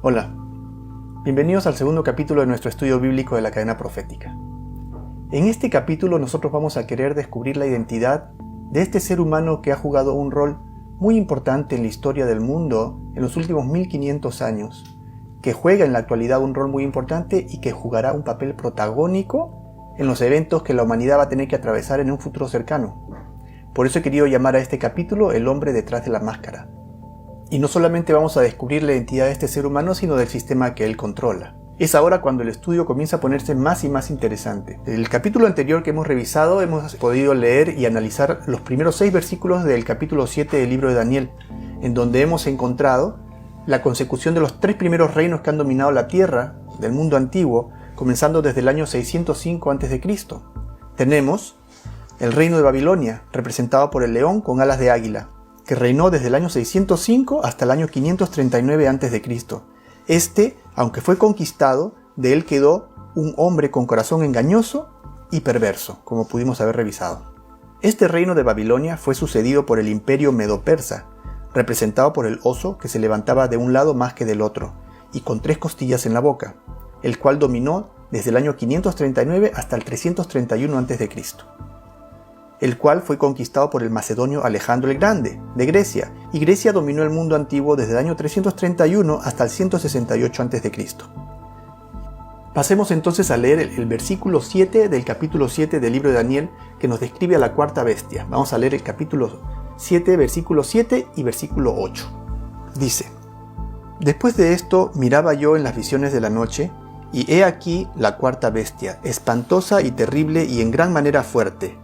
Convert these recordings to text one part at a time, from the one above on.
Hola, bienvenidos al segundo capítulo de nuestro estudio bíblico de la cadena profética. En este capítulo nosotros vamos a querer descubrir la identidad de este ser humano que ha jugado un rol muy importante en la historia del mundo en los últimos 1500 años, que juega en la actualidad un rol muy importante y que jugará un papel protagónico en los eventos que la humanidad va a tener que atravesar en un futuro cercano. Por eso he querido llamar a este capítulo El hombre detrás de la máscara. Y no solamente vamos a descubrir la identidad de este ser humano, sino del sistema que él controla. Es ahora cuando el estudio comienza a ponerse más y más interesante. En el capítulo anterior que hemos revisado, hemos podido leer y analizar los primeros 6 versículos del capítulo 7 del libro de Daniel, en donde hemos encontrado la consecución de los 3 primeros reinos que han dominado la tierra del mundo antiguo, comenzando desde el año 605 a.C. Tenemos el reino de Babilonia, representado por el león con alas de águila, que reinó desde el año 605 hasta el año 539 a.C. Aunque fue conquistado, de él quedó un hombre con corazón engañoso y perverso, como pudimos haber revisado. Este reino de Babilonia fue sucedido por el imperio medo-persa, representado por el oso que se levantaba de un lado más que del otro, y con 3 costillas en la boca, el cual dominó desde el año 539 hasta el 331 a.C., el cual fue conquistado por el macedonio Alejandro el Grande, de Grecia, y Grecia dominó el mundo antiguo desde el año 331 hasta el 168 a.C. Pasemos entonces a leer el versículo 7 del capítulo 7 del libro de Daniel, que nos describe a la cuarta bestia. Vamos a leer el capítulo 7, versículo 7 y versículo 8. Dice: Después de esto miraba yo en las visiones de la noche, y he aquí la cuarta bestia, espantosa y terrible y en gran manera fuerte,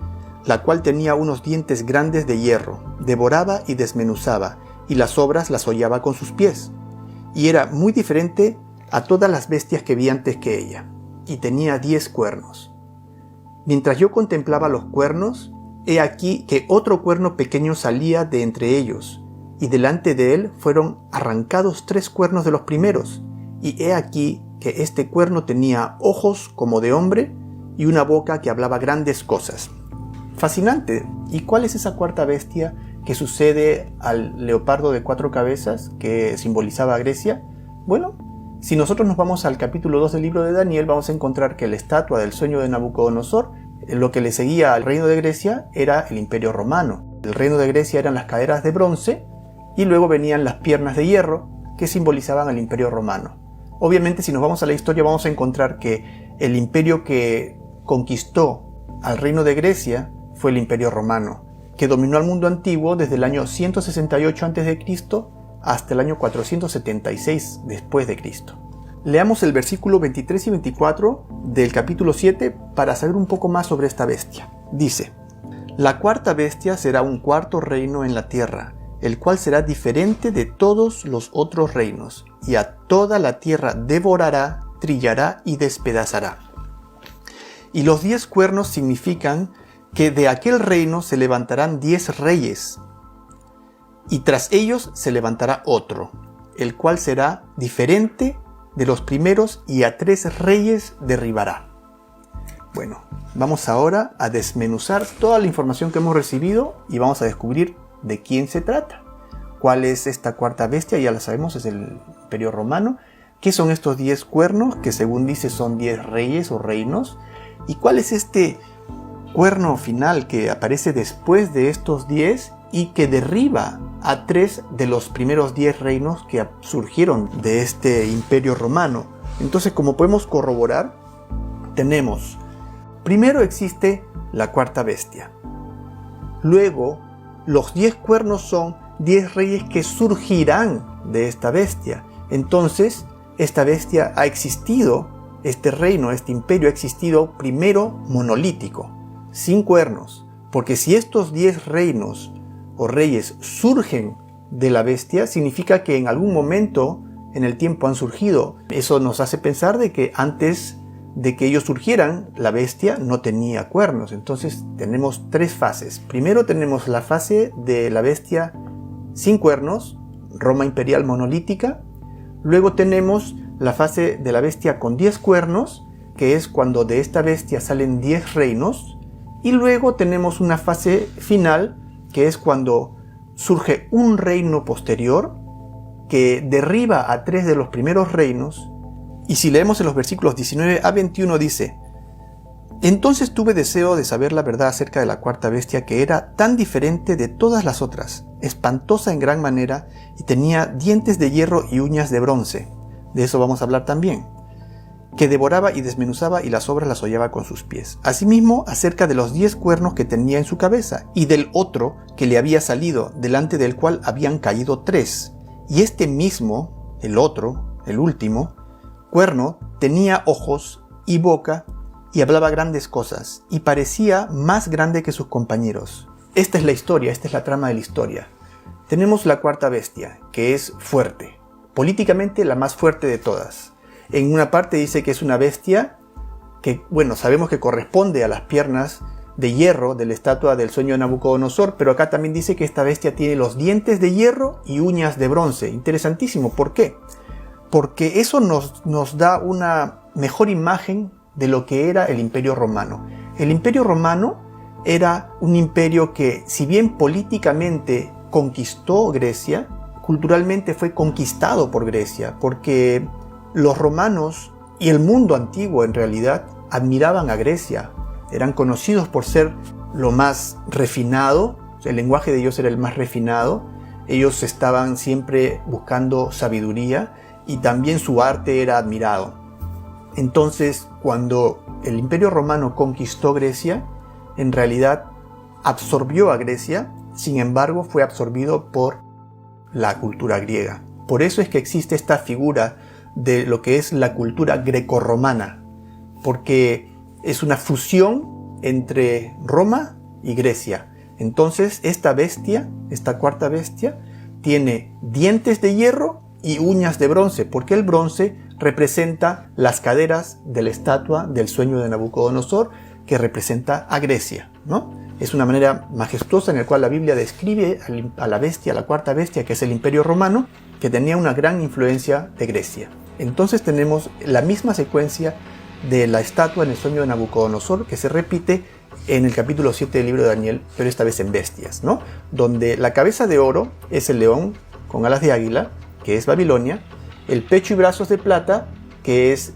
la cual tenía unos dientes grandes de hierro, devoraba y desmenuzaba, y las obras las hollaba con sus pies. Y era muy diferente a todas las bestias que vi antes que ella, y tenía 10 cuernos. Mientras yo contemplaba los cuernos, he aquí que otro cuerno pequeño salía de entre ellos, y delante de él fueron arrancados 3 cuernos de los primeros, y he aquí que este cuerno tenía ojos como de hombre, y una boca que hablaba grandes cosas. Fascinante. ¿Y cuál es esa cuarta bestia que sucede al leopardo de 4 cabezas que simbolizaba a Grecia? Bueno, si nosotros nos vamos al capítulo 2 del libro de Daniel, vamos a encontrar que la estatua del sueño de Nabucodonosor, lo que le seguía al reino de Grecia era el imperio romano. El reino de Grecia eran las caderas de bronce y luego venían las piernas de hierro que simbolizaban al imperio romano. Obviamente, si nos vamos a la historia, vamos a encontrar que el imperio que conquistó al reino de Grecia fue el imperio romano, que dominó al mundo antiguo desde el año 168 a.C. hasta el año 476 después de Cristo. Leamos el versículo 23 y 24 del capítulo 7 para saber un poco más sobre esta bestia. Dice: La cuarta bestia será un cuarto reino en la tierra, el cual será diferente de todos los otros reinos, y a toda la tierra devorará, trillará y despedazará. Y los 10 cuernos significan que de aquel reino se levantarán 10 reyes, y tras ellos se levantará otro, el cual será diferente de los primeros, y a 3 reyes derribará. Bueno, vamos ahora a desmenuzar toda la información que hemos recibido y vamos a descubrir de quién se trata. ¿Cuál es esta cuarta bestia? Ya la sabemos, es el imperio romano. ¿Qué son estos 10 cuernos, que según dice son 10 reyes o reinos? ¿Y cuál es este cuerno final que aparece después de estos 10 y que derriba a 3 de los primeros 10 reinos que surgieron de este imperio romano? Entonces, como podemos corroborar, tenemos, primero existe la cuarta bestia. Luego, los 10 cuernos son 10 reyes que surgirán de esta bestia. Entonces, esta bestia ha existido, este reino, este imperio ha existido primero monolítico, sin cuernos, porque si estos 10 reinos o reyes surgen de la bestia, significa que en algún momento en el tiempo han surgido. Eso nos hace pensar de que antes de que ellos surgieran, la bestia no tenía cuernos. Entonces tenemos 3 fases. Primero tenemos la fase de la bestia sin cuernos, Roma imperial monolítica. Luego tenemos la fase de la bestia con 10 cuernos, que es cuando de esta bestia salen 10 reinos. Y luego tenemos una fase final, que es cuando surge un reino posterior, que derriba a 3 de los primeros reinos. Y si leemos en los versículos 19 a 21 dice: entonces tuve deseo de saber la verdad acerca de la cuarta bestia, que era tan diferente de todas las otras, espantosa en gran manera, y tenía dientes de hierro y uñas de bronce. De eso vamos a hablar también. Que devoraba y desmenuzaba, y las obras las hollaba con sus pies. Asimismo, acerca de los 10 cuernos que tenía en su cabeza, y del otro que le había salido, delante del cual habían caído 3. Y este mismo, el otro, el último, cuerno, tenía ojos y boca, y hablaba grandes cosas, y parecía más grande que sus compañeros. Esta es la historia, esta es la trama de la historia. Tenemos la cuarta bestia, que es fuerte, políticamente la más fuerte de todas. En una parte dice que es una bestia que, bueno, sabemos que corresponde a las piernas de hierro de la estatua del sueño de Nabucodonosor, pero acá también dice que esta bestia tiene los dientes de hierro y uñas de bronce. Interesantísimo, ¿por qué? Porque eso nos da una mejor imagen de lo que era el Imperio Romano. El Imperio Romano era un imperio que, si bien políticamente conquistó Grecia, culturalmente fue conquistado por Grecia, porque los romanos y el mundo antiguo en realidad admiraban a Grecia. Eran conocidos por ser lo más refinado, el lenguaje de ellos era el más refinado. Ellos estaban siempre buscando sabiduría y también su arte era admirado. Entonces, cuando el Imperio Romano conquistó Grecia, en realidad absorbió a Grecia, sin embargo fue absorbido por la cultura griega. Por eso es que existe esta figura de lo que es la cultura grecorromana, porque es una fusión entre Roma y Grecia. Entonces esta bestia, esta cuarta bestia, tiene dientes de hierro y uñas de bronce, porque el bronce representa las caderas de la estatua del sueño de Nabucodonosor, que representa a Grecia, ¿no? Es una manera majestuosa en la cual la Biblia describe a la bestia, a la cuarta bestia, que es el Imperio Romano, que tenía una gran influencia de Grecia. Entonces tenemos la misma secuencia de la estatua en el sueño de Nabucodonosor, que se repite en el capítulo 7 del libro de Daniel, pero esta vez en bestias, ¿no? Donde la cabeza de oro es el león con alas de águila, que es Babilonia, el pecho y brazos de plata, que es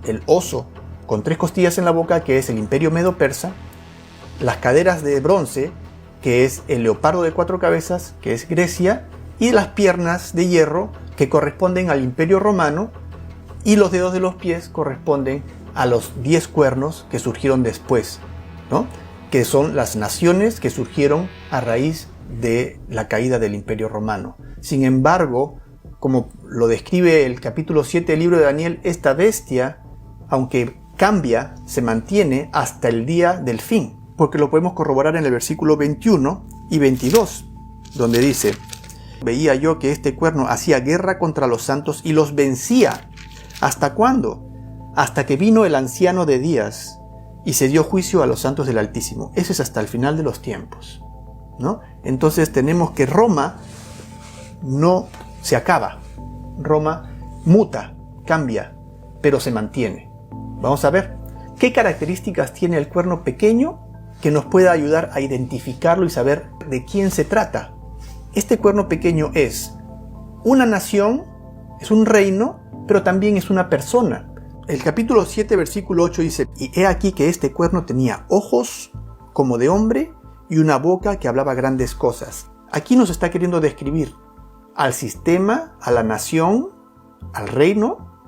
el oso con 3 costillas en la boca, que es el Imperio Medo-Persa, las caderas de bronce, que es el leopardo de 4 cabezas, que es Grecia, y las piernas de hierro, que corresponden al Imperio Romano, y los dedos de los pies corresponden a los 10 cuernos que surgieron después, ¿no? Que son las naciones que surgieron a raíz de la caída del Imperio Romano. Sin embargo, como lo describe el capítulo 7 del libro de Daniel, esta bestia, aunque cambia, se mantiene hasta el día del fin, porque lo podemos corroborar en el versículo 21 y 22, donde dice: veía yo que este cuerno hacía guerra contra los santos y los vencía. ¿Hasta cuándo? Hasta que vino el anciano de días y se dio juicio a los santos del Altísimo. Eso es hasta el final de los tiempos, ¿no? Entonces tenemos que Roma no se acaba. Roma muta, cambia, pero se mantiene. Vamos a ver qué características tiene el cuerno pequeño que nos pueda ayudar a identificarlo y saber de quién se trata. Este cuerno pequeño es una nación, es un reino, pero también es una persona. El capítulo 7, versículo 8 dice: y he aquí que este cuerno tenía ojos como de hombre y una boca que hablaba grandes cosas. Aquí nos está queriendo describir al sistema, a la nación, al reino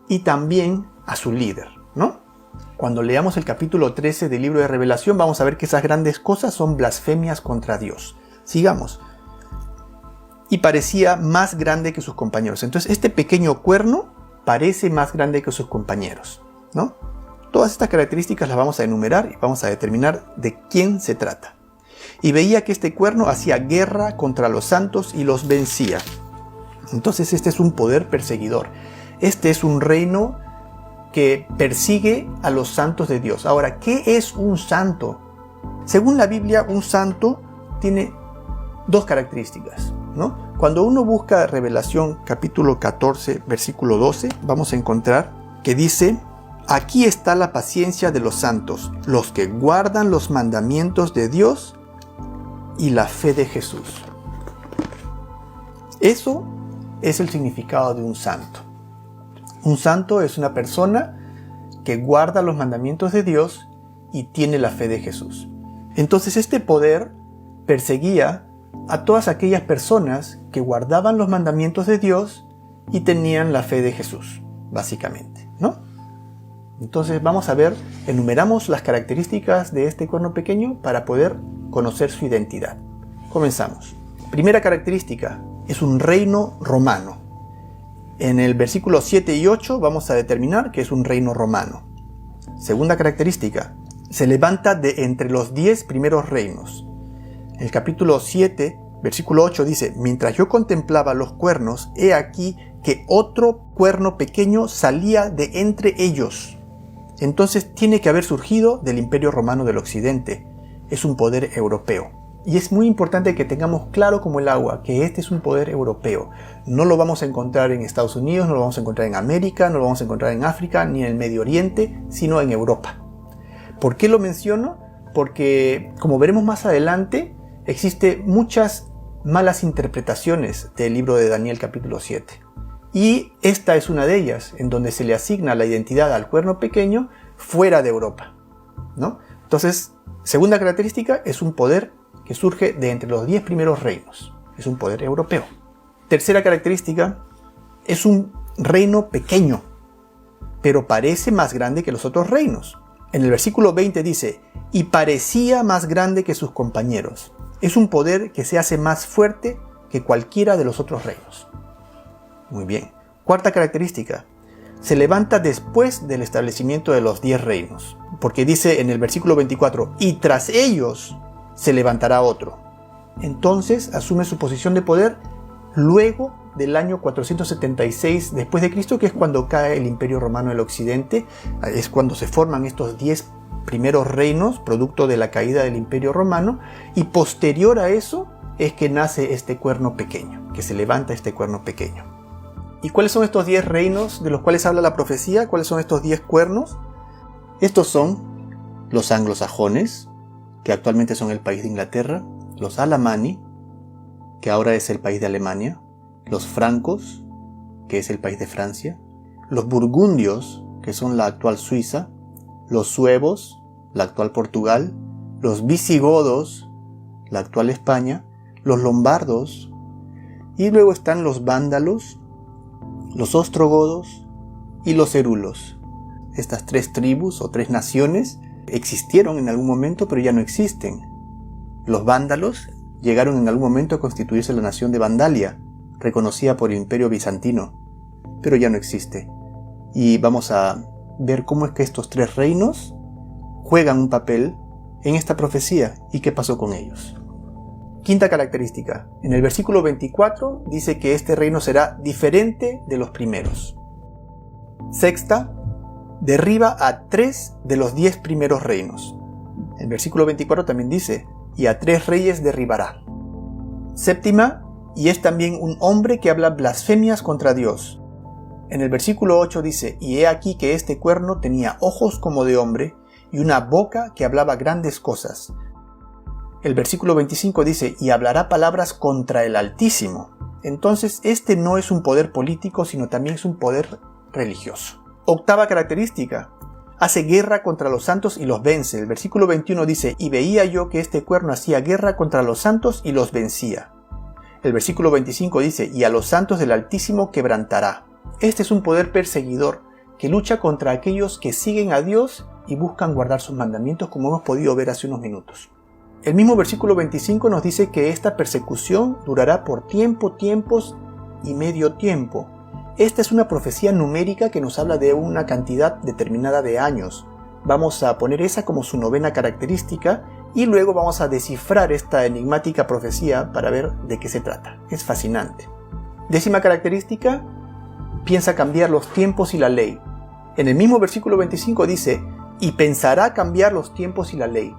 y también a su líder, ¿no? Cuando leamos el capítulo 13 del libro de Revelación, vamos a ver que esas grandes cosas son blasfemias contra Dios. Sigamos. Y parecía más grande que sus compañeros. Entonces este pequeño cuerno parece más grande que sus compañeros, ¿no? Todas estas características las vamos a enumerar y vamos a determinar de quién se trata. Y veía que este cuerno hacía guerra contra los santos y los vencía. Entonces este es un poder perseguidor. Este es un reino que persigue a los santos de Dios. Ahora, ¿qué es un santo? Según la Biblia, un santo tiene 2 características, ¿no? Cuando uno busca Revelación capítulo 14, versículo 12, vamos a encontrar que dice: aquí está la paciencia de los santos, los que guardan los mandamientos de Dios y la fe de Jesús. Eso es el significado de un santo. Un santo es una persona que guarda los mandamientos de Dios y tiene la fe de Jesús. Entonces este poder perseguía a todas aquellas personas que guardaban los mandamientos de Dios y tenían la fe de Jesús, básicamente, ¿no? Entonces vamos a ver, enumeramos las características de este cuerno pequeño para poder conocer su identidad. Comenzamos. Primera característica, es un reino romano. En el versículo 7 y 8 vamos a determinar que es un reino romano. Segunda característica, se levanta de entre los 10 primeros reinos. El capítulo 7, versículo 8 dice, mientras yo contemplaba los cuernos, he aquí que otro cuerno pequeño salía de entre ellos. Entonces tiene que haber surgido del Imperio Romano del Occidente. Es un poder europeo. Y es muy importante que tengamos claro como el agua que este es un poder europeo. No lo vamos a encontrar en Estados Unidos, no lo vamos a encontrar en América, no lo vamos a encontrar en África, ni en el Medio Oriente, sino en Europa. ¿Por qué lo menciono? Porque, como veremos más adelante, existen muchas malas interpretaciones del libro de Daniel capítulo 7. Y esta es una de ellas, en donde se le asigna la identidad al cuerno pequeño fuera de Europa, ¿no? Entonces, segunda característica, es un poder que surge de entre los 10 primeros reinos. Es un poder europeo. Tercera característica, es un reino pequeño, pero parece más grande que los otros reinos. En el versículo 20 dice, y parecía más grande que sus compañeros. Es un poder que se hace más fuerte que cualquiera de los otros reinos. Muy bien. Cuarta característica, se levanta después del establecimiento de los 10 reinos. Porque dice en el versículo 24, y tras ellos se levantará otro. Entonces asume su posición de poder luego del año 476 después de Cristo, que es cuando cae el Imperio Romano del Occidente. Es cuando se forman estos 10 primeros reinos, producto de la caída del Imperio Romano, y posterior a eso es que nace este cuerno pequeño, que se levanta este cuerno pequeño. ¿Y cuáles son estos 10 reinos de los cuales habla la profecía? ¿Cuáles son estos 10 cuernos? Estos son los anglosajones, que actualmente son el país de Inglaterra, los alamani, que ahora es el país de Alemania, los francos, que es el país de Francia, los burgundios, que son la actual Suiza, los suevos, la actual Portugal, los visigodos, la actual España, los lombardos, y luego están los vándalos, los ostrogodos y los herulos. Estas 3 tribus o 3 naciones existieron en algún momento, pero ya no existen. Los vándalos llegaron en algún momento a constituirse la nación de Vandalia, reconocida por el Imperio Bizantino, pero ya no existe. Y vamos a ver cómo es que estos 3 reinos juegan un papel en esta profecía y qué pasó con ellos. Quinta característica. En el versículo 24 dice que este reino será diferente de los primeros. Sexta, derriba a 3 de los 10 primeros reinos. El versículo 24 también dice, y a 3 reyes derribará. Séptima, y es también un hombre que habla blasfemias contra Dios. En el versículo 8 dice, y he aquí que este cuerno tenía ojos como de hombre y una boca que hablaba grandes cosas. El versículo 25 dice, y hablará palabras contra el Altísimo. Entonces este no es un poder político, sino también es un poder religioso. Octava característica, hace guerra contra los santos y los vence. El versículo 21 dice, y veía yo que este cuerno hacía guerra contra los santos y los vencía. El versículo 25 dice, y a los santos del Altísimo quebrantará. Este es un poder perseguidor que lucha contra aquellos que siguen a Dios y buscan guardar sus mandamientos, como hemos podido ver hace unos minutos. El mismo versículo 25 nos dice que esta persecución durará por tiempos y medio tiempo. Esta es una profecía numérica que nos habla de una cantidad determinada de años. Vamos a poner esa como su novena característica y luego vamos a descifrar esta enigmática profecía para ver de qué se trata. Es fascinante. Décima característica, piensa cambiar los tiempos y la ley. En el mismo versículo 25 dice, y pensará cambiar los tiempos y la ley.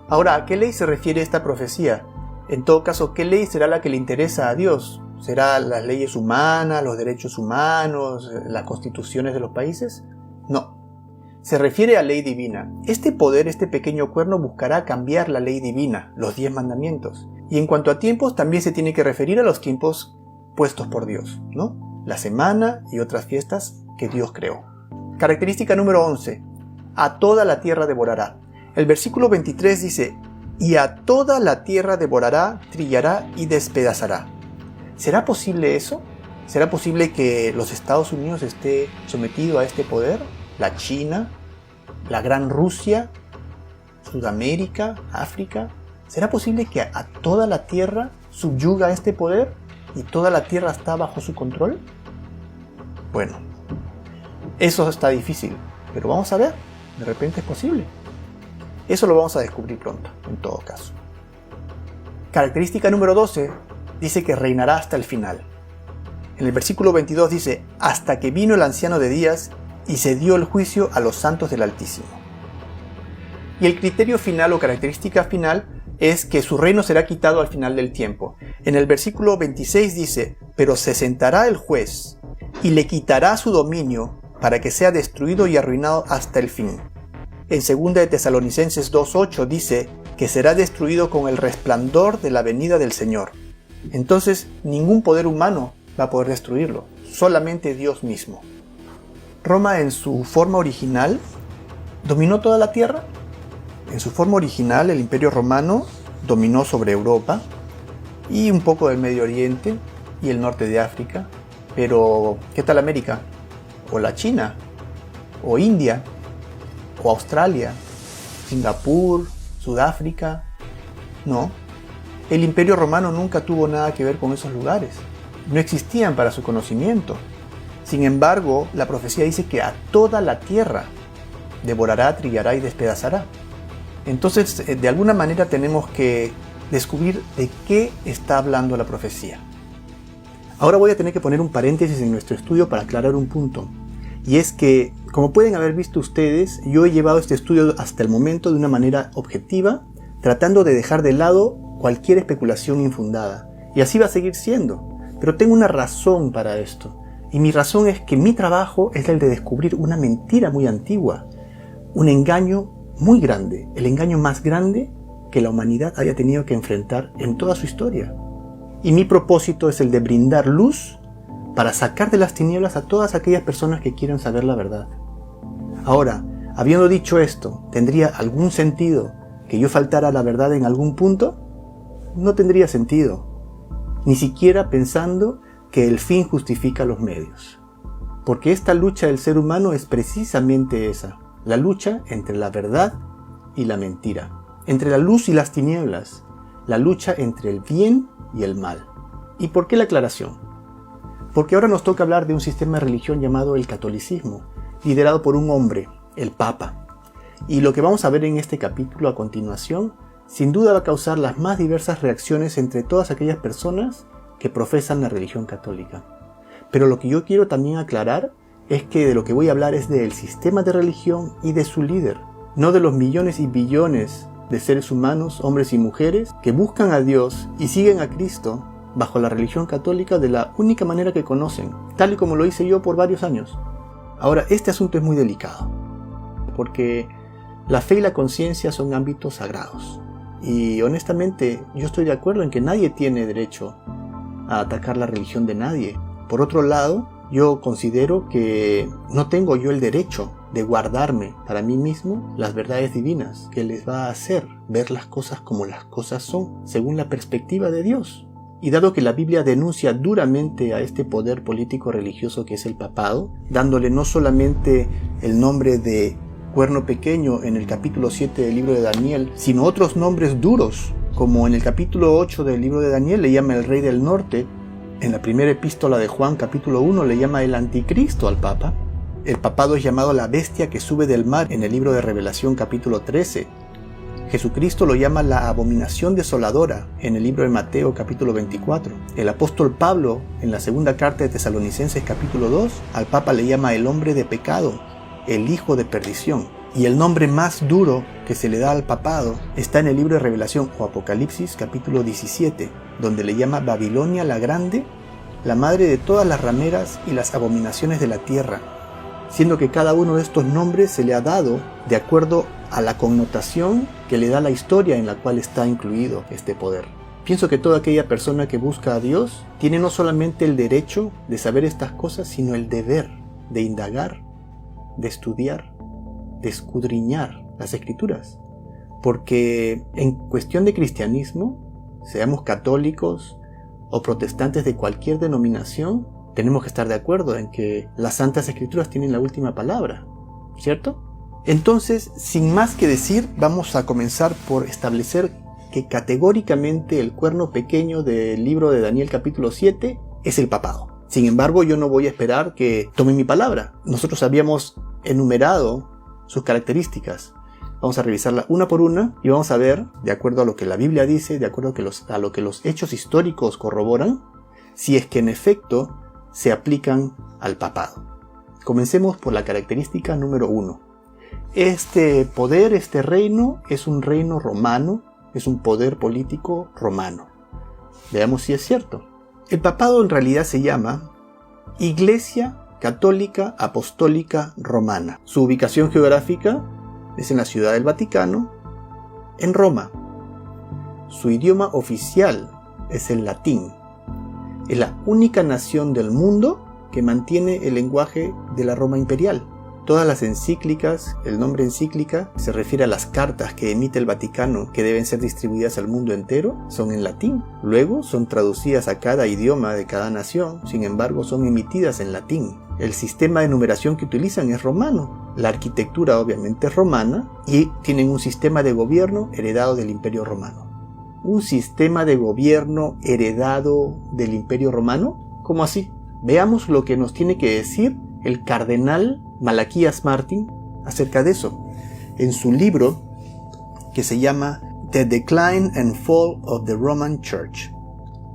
Ahora, ¿a qué ley se refiere esta profecía? En todo caso, ¿qué ley será la que le interesa a Dios? ¿Será las leyes humanas, los derechos humanos, las constituciones de los países? No. Se refiere a ley divina. Este poder, este pequeño cuerno, buscará cambiar la ley divina, los 10 mandamientos. Y en cuanto a tiempos, también se tiene que referir a los tiempos puestos por Dios, ¿no? La semana y otras fiestas que Dios creó. Característica número 11. A toda la tierra devorará. El versículo 23 dice, y a toda la tierra devorará, trillará y despedazará. ¿Será posible eso? ¿Será posible que los Estados Unidos esté sometido a este poder? ¿La China? ¿La Gran Rusia? ¿Sudamérica? ¿África? ¿Será posible que a toda la tierra subyuga este poder y toda la tierra está bajo su control? Bueno, eso está difícil, pero vamos a ver, de repente es posible. Eso lo vamos a descubrir pronto, en todo caso. Característica número 12 dice que reinará hasta el final. En el versículo 22 dice, hasta que vino el anciano de días y se dio el juicio a los santos del Altísimo. Y el criterio final o característica final es que su reino será quitado al final del tiempo. En el versículo 26 dice, pero se sentará el juez y le quitará su dominio para que sea destruido y arruinado hasta el fin. En 2 de Tesalonicenses 2:8 dice que será destruido con el resplandor de la venida del Señor. Entonces ningún poder humano va a poder destruirlo, solamente Dios mismo. Roma en su forma original dominó toda la tierra. En su forma original el Imperio Romano dominó sobre Europa y un poco del Medio Oriente y el norte de África. Pero ¿qué tal América? ¿O la China? ¿O India? ¿O Australia? ¿Singapur? ¿Sudáfrica? No. El Imperio Romano nunca tuvo nada que ver con esos lugares. No existían para su conocimiento. Sin embargo, la profecía dice que a toda la tierra devorará, trillará y despedazará. Entonces, de alguna manera tenemos que descubrir de qué está hablando la profecía. Ahora voy a tener que poner un paréntesis en nuestro estudio para aclarar un punto. Y es que, como pueden haber visto ustedes, yo he llevado este estudio hasta el momento de una manera objetiva, tratando de dejar de lado cualquier especulación infundada. Y así va a seguir siendo. Pero tengo una razón para esto. Y mi razón es que mi trabajo es el de descubrir una mentira muy antigua. Un engaño muy grande. El engaño más grande que la humanidad haya tenido que enfrentar en toda su historia. Y mi propósito es el de brindar luz para sacar de las tinieblas a todas aquellas personas que quieran saber la verdad. Ahora, habiendo dicho esto, ¿tendría algún sentido que yo faltara a la verdad en algún punto? No tendría sentido. Ni siquiera pensando que el fin justifica los medios. Porque esta lucha del ser humano es precisamente esa, la lucha entre la verdad y la mentira, entre la luz y las tinieblas, la lucha entre el bien y el mal. ¿Y por qué la aclaración? Porque ahora nos toca hablar de un sistema de religión llamado el catolicismo, liderado por un hombre, el Papa. Y lo que vamos a ver en este capítulo a continuación, sin duda va a causar las más diversas reacciones entre todas aquellas personas que profesan la religión católica. Pero lo que yo quiero también aclarar es que de lo que voy a hablar es del sistema de religión y de su líder, no de los millones y billones de seres humanos, hombres y mujeres, que buscan a Dios y siguen a Cristo bajo la religión católica de la única manera que conocen, tal y como lo hice yo por varios años. Ahora, este asunto es muy delicado, porque la fe y la conciencia son ámbitos sagrados. Y honestamente, yo estoy de acuerdo en que nadie tiene derecho a atacar la religión de nadie. Por otro lado, yo considero que no tengo yo el derecho de guardarme para mí mismo las verdades divinas que les va a hacer ver las cosas como las cosas son, según la perspectiva de Dios. Y dado que la Biblia denuncia duramente a este poder político religioso que es el papado, dándole no solamente el nombre de cuerno pequeño en el capítulo 7 del libro de Daniel, sino otros nombres duros, como en el capítulo 8 del libro de Daniel le llama el rey del norte, en la primera epístola de Juan capítulo 1 le llama el anticristo al Papa, el papado es llamado la bestia que sube del mar en el libro de Revelación capítulo 13, Jesucristo lo llama la abominación desoladora en el libro de Mateo capítulo 24, el apóstol Pablo en la segunda carta de Tesalonicenses capítulo 2 al Papa le llama el hombre de pecado, el hijo de perdición. Y el nombre más duro que se le da al papado está en el libro de Revelación o Apocalipsis capítulo 17, donde le llama Babilonia la Grande, la madre de todas las rameras y las abominaciones de la tierra, siendo que cada uno de estos nombres se le ha dado de acuerdo a la connotación que le da la historia en la cual está incluido este poder. Pienso que toda aquella persona que busca a Dios tiene no solamente el derecho de saber estas cosas, sino el deber de indagar, de estudiar, de escudriñar las Escrituras. Porque en cuestión de cristianismo, seamos católicos o protestantes de cualquier denominación, tenemos que estar de acuerdo en que las Santas Escrituras tienen la última palabra, ¿cierto? Entonces, sin más que decir, vamos a comenzar por establecer que categóricamente el cuerno pequeño del libro de Daniel capítulo 7 es el papado. Sin embargo, yo no voy a esperar que tomen mi palabra. Nosotros habíamos enumerado sus características. Vamos a revisarla una por una y vamos a ver, de acuerdo a lo que la Biblia dice, de acuerdo a lo que los hechos históricos corroboran, si es que en efecto se aplican al papado. Comencemos por la característica número 1. Este poder, este reino, es un reino romano, es un poder político romano. Veamos si es cierto. El papado en realidad se llama Iglesia Católica Apostólica Romana. Su ubicación geográfica es en la Ciudad del Vaticano, en Roma. Su idioma oficial es el latín. Es la única nación del mundo que mantiene el lenguaje de la Roma imperial. Todas las encíclicas, el nombre encíclica se refiere a las cartas que emite el Vaticano que deben ser distribuidas al mundo entero, son en latín. Luego son traducidas a cada idioma de cada nación, sin embargo son emitidas en latín. El sistema de numeración que utilizan es romano. La arquitectura obviamente es romana y tienen un sistema de gobierno heredado del Imperio Romano. ¿Un sistema de gobierno heredado del Imperio Romano? ¿Cómo así? Veamos lo que nos tiene que decir el cardenal Malaquías Martín acerca de eso, en su libro que se llama The Decline and Fall of the Roman Church.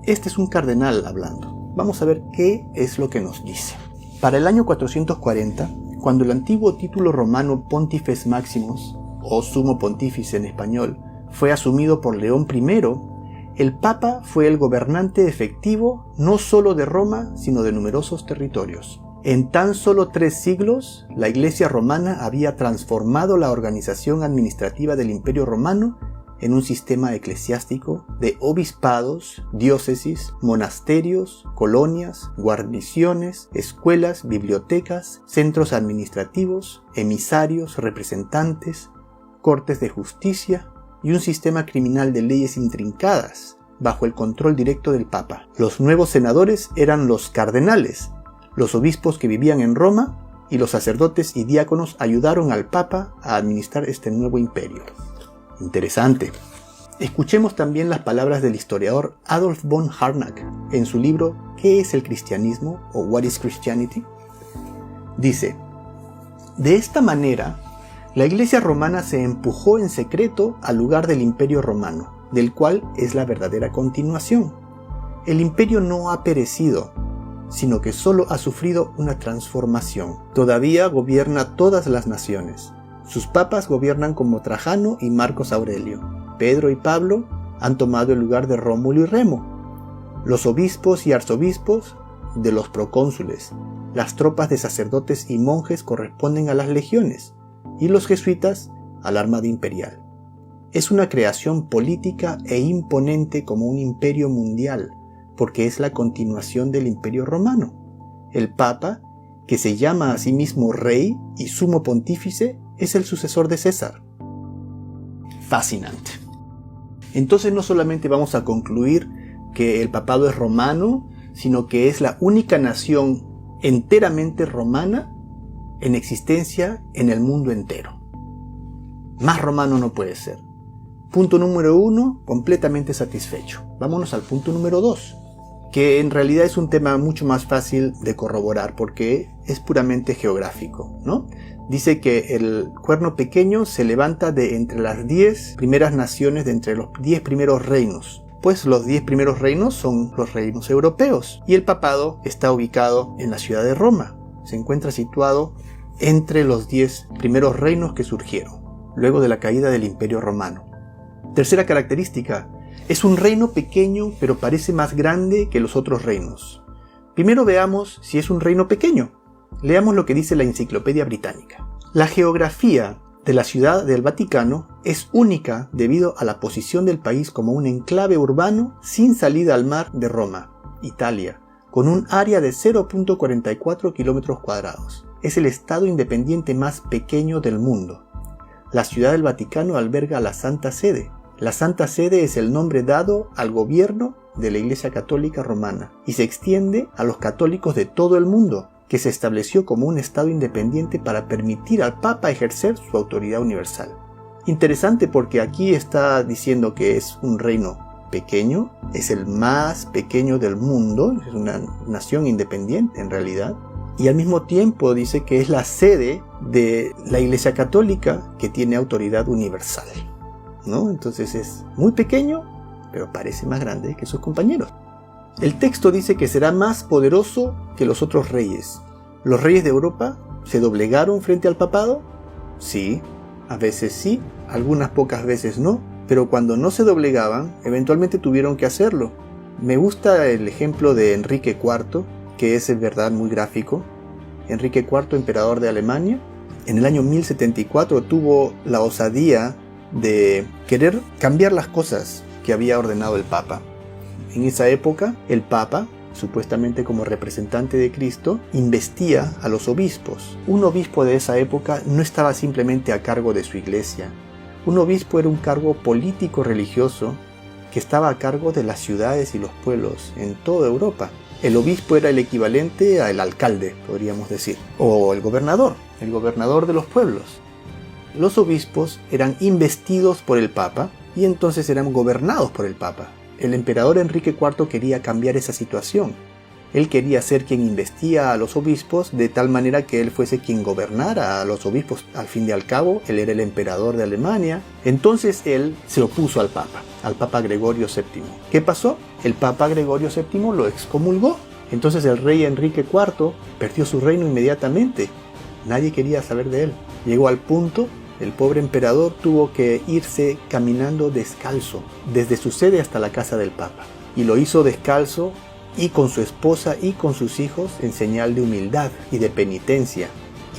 Este es un cardenal hablando. Vamos a ver qué es lo que nos dice. Para el año 440, cuando el antiguo título romano Pontifex Maximus, o Sumo Pontífice en español, fue asumido por León I, el Papa fue el gobernante efectivo no solo de Roma, sino de numerosos territorios. En tan solo 3 siglos, la Iglesia romana había transformado la organización administrativa del Imperio Romano en un sistema eclesiástico de obispados, diócesis, monasterios, colonias, guarniciones, escuelas, bibliotecas, centros administrativos, emisarios, representantes, cortes de justicia y un sistema criminal de leyes intrincadas bajo el control directo del Papa. Los nuevos senadores eran los cardenales, los obispos que vivían en Roma y los sacerdotes y diáconos ayudaron al Papa a administrar este nuevo imperio. Interesante. Escuchemos también las palabras del historiador Adolf von Harnack en su libro ¿Qué es el cristianismo? O What is Christianity? Dice: de esta manera, la Iglesia romana se empujó en secreto al lugar del Imperio romano, del cual es la verdadera continuación. El imperio no ha perecido, sino que solo ha sufrido una transformación. Todavía gobierna todas las naciones. Sus papas gobiernan como Trajano y Marcos Aurelio. Pedro y Pablo han tomado el lugar de Rómulo y Remo. Los obispos y arzobispos de los procónsules. Las tropas de sacerdotes y monjes corresponden a las legiones, y los jesuitas a la armada imperial. Es una creación política e imponente como un imperio mundial, porque es la continuación del Imperio Romano. El Papa, que se llama a sí mismo Rey y Sumo Pontífice, es el sucesor de César. Fascinante. Entonces no solamente vamos a concluir que el papado es romano, sino que es la única nación enteramente romana en existencia en el mundo entero. Más romano no puede ser. Punto número 1, completamente satisfecho. Vámonos al punto número 2, que en realidad es un tema mucho más fácil de corroborar porque es puramente geográfico, ¿no? Dice que el cuerno pequeño se levanta de entre las 10 primeras naciones, de entre los 10 primeros reinos. Pues los 10 primeros reinos son los reinos europeos y el papado está ubicado en la ciudad de Roma. Se encuentra situado entre los 10 primeros reinos que surgieron luego de la caída del Imperio Romano. Tercera característica, es un reino pequeño pero parece más grande que los otros reinos. Primero veamos si es un reino pequeño. Leamos lo que dice la Enciclopedia Británica. La geografía de la Ciudad del Vaticano es única debido a la posición del país como un enclave urbano sin salida al mar de Roma, Italia, con un área de 0.44 kilómetros cuadrados. Es el estado independiente más pequeño del mundo. La Ciudad del Vaticano alberga la Santa Sede. La Santa Sede es el nombre dado al gobierno de la Iglesia Católica Romana y se extiende a los católicos de todo el mundo, que se estableció como un estado independiente para permitir al Papa ejercer su autoridad universal. Interesante porque aquí está diciendo que es un reino pequeño, es el más pequeño del mundo, es una nación independiente en realidad, y al mismo tiempo dice que es la sede de la Iglesia Católica que tiene autoridad universal, ¿no? Entonces es muy pequeño, pero parece más grande que sus compañeros. El texto dice que será más poderoso que los otros reyes. ¿Los reyes de Europa se doblegaron frente al papado? Sí, a veces sí, algunas pocas veces no, pero cuando no se doblegaban, eventualmente tuvieron que hacerlo. Me gusta el ejemplo de Enrique IV, que es en verdad muy gráfico. Enrique IV, emperador de Alemania, en el año 1074 tuvo la osadía de querer cambiar las cosas que había ordenado el Papa. En esa época, el Papa, supuestamente como representante de Cristo, investía a los obispos. Un obispo de esa época no estaba simplemente a cargo de su iglesia. Un obispo era un cargo político-religioso que estaba a cargo de las ciudades y los pueblos en toda Europa. El obispo era el equivalente al alcalde, podríamos decir, o el gobernador de los pueblos. Los obispos eran investidos por el Papa y entonces eran gobernados por el Papa. El emperador Enrique IV quería cambiar esa situación. Él quería ser quien investía a los obispos de tal manera que él fuese quien gobernara a los obispos. Al fin y al cabo, él era el emperador de Alemania. Entonces él se opuso al Papa Gregorio VII. ¿Qué pasó? El Papa Gregorio VII lo excomulgó. Entonces el rey Enrique IV perdió su reino inmediatamente. Nadie quería saber de él. Llegó al punto, el pobre emperador tuvo que irse caminando descalzo, desde su sede hasta la casa del Papa. Y lo hizo descalzo y con su esposa y con sus hijos en señal de humildad y de penitencia.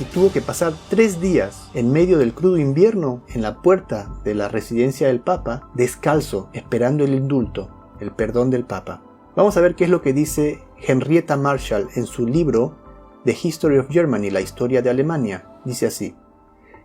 Y tuvo que pasar 3 días en medio del crudo invierno en la puerta de la residencia del Papa, descalzo, esperando el indulto, el perdón del Papa. Vamos a ver qué es lo que dice Henrietta Marshall en su libro The History of Germany, la historia de Alemania. Dice así: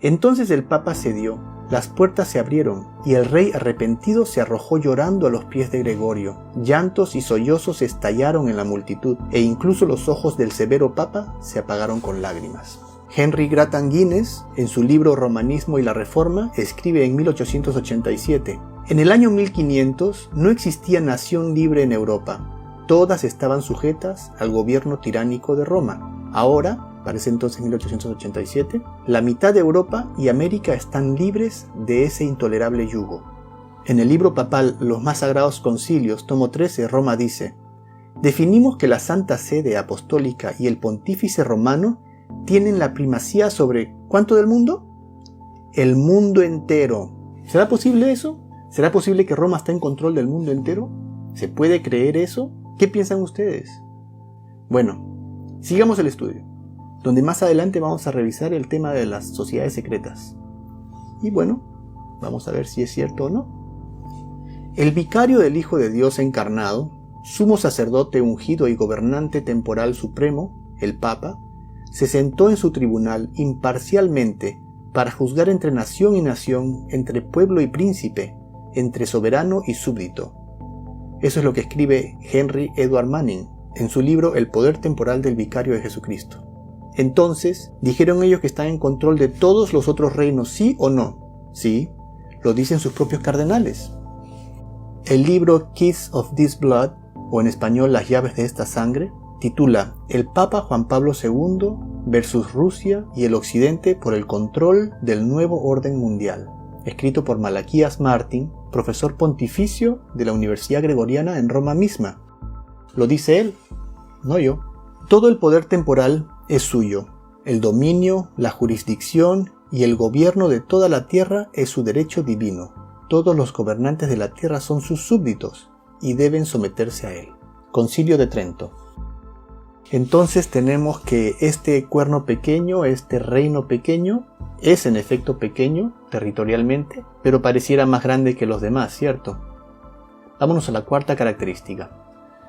entonces el Papa cedió, las puertas se abrieron, y el rey arrepentido se arrojó llorando a los pies de Gregorio. Llantos y sollozos estallaron en la multitud, e incluso los ojos del severo Papa se apagaron con lágrimas. Henry Grattan Guinness, en su libro Romanismo y la Reforma, escribe en 1887: en el año 1500 no existía nación libre en Europa. Todas estaban sujetas al gobierno tiránico de Roma. Ahora, para ese entonces 1887, la mitad de Europa y América están libres de ese intolerable yugo. En el libro papal Los más sagrados concilios, tomo 13, Roma dice: definimos que la Santa Sede Apostólica y el Pontífice Romano tienen la primacía sobre ¿cuánto del mundo? El mundo entero. ¿Será posible eso? ¿Será posible que Roma está en control del mundo entero? ¿Se puede creer eso? ¿Qué piensan ustedes? Bueno, sigamos el estudio, donde más adelante vamos a revisar el tema de las sociedades secretas. Y bueno, vamos a ver si es cierto o no. El vicario del Hijo de Dios encarnado, sumo sacerdote ungido y gobernante temporal supremo, el Papa, se sentó en su tribunal imparcialmente para juzgar entre nación y nación, entre pueblo y príncipe, entre soberano y súbdito. Eso es lo que escribe Henry Edward Manning en su libro El poder temporal del vicario de Jesucristo. Entonces, ¿dijeron ellos que están en control de todos los otros reinos, sí o no? Sí, lo dicen sus propios cardenales. El libro Keys of This Blood, o en español Las llaves de esta sangre, titula El Papa Juan Pablo II versus Rusia y el Occidente por el control del nuevo orden mundial, escrito por Malaquías Martín, profesor pontificio de la Universidad Gregoriana en Roma misma. Lo dice él, no yo. Todo el poder temporal es suyo. El dominio, la jurisdicción y el gobierno de toda la tierra es su derecho divino. Todos los gobernantes de la tierra son sus súbditos y deben someterse a él. Concilio de Trento. Entonces tenemos que este cuerno pequeño, este reino pequeño, es en efecto pequeño territorialmente, pero pareciera más grande que los demás, ¿cierto? Vámonos a la cuarta característica.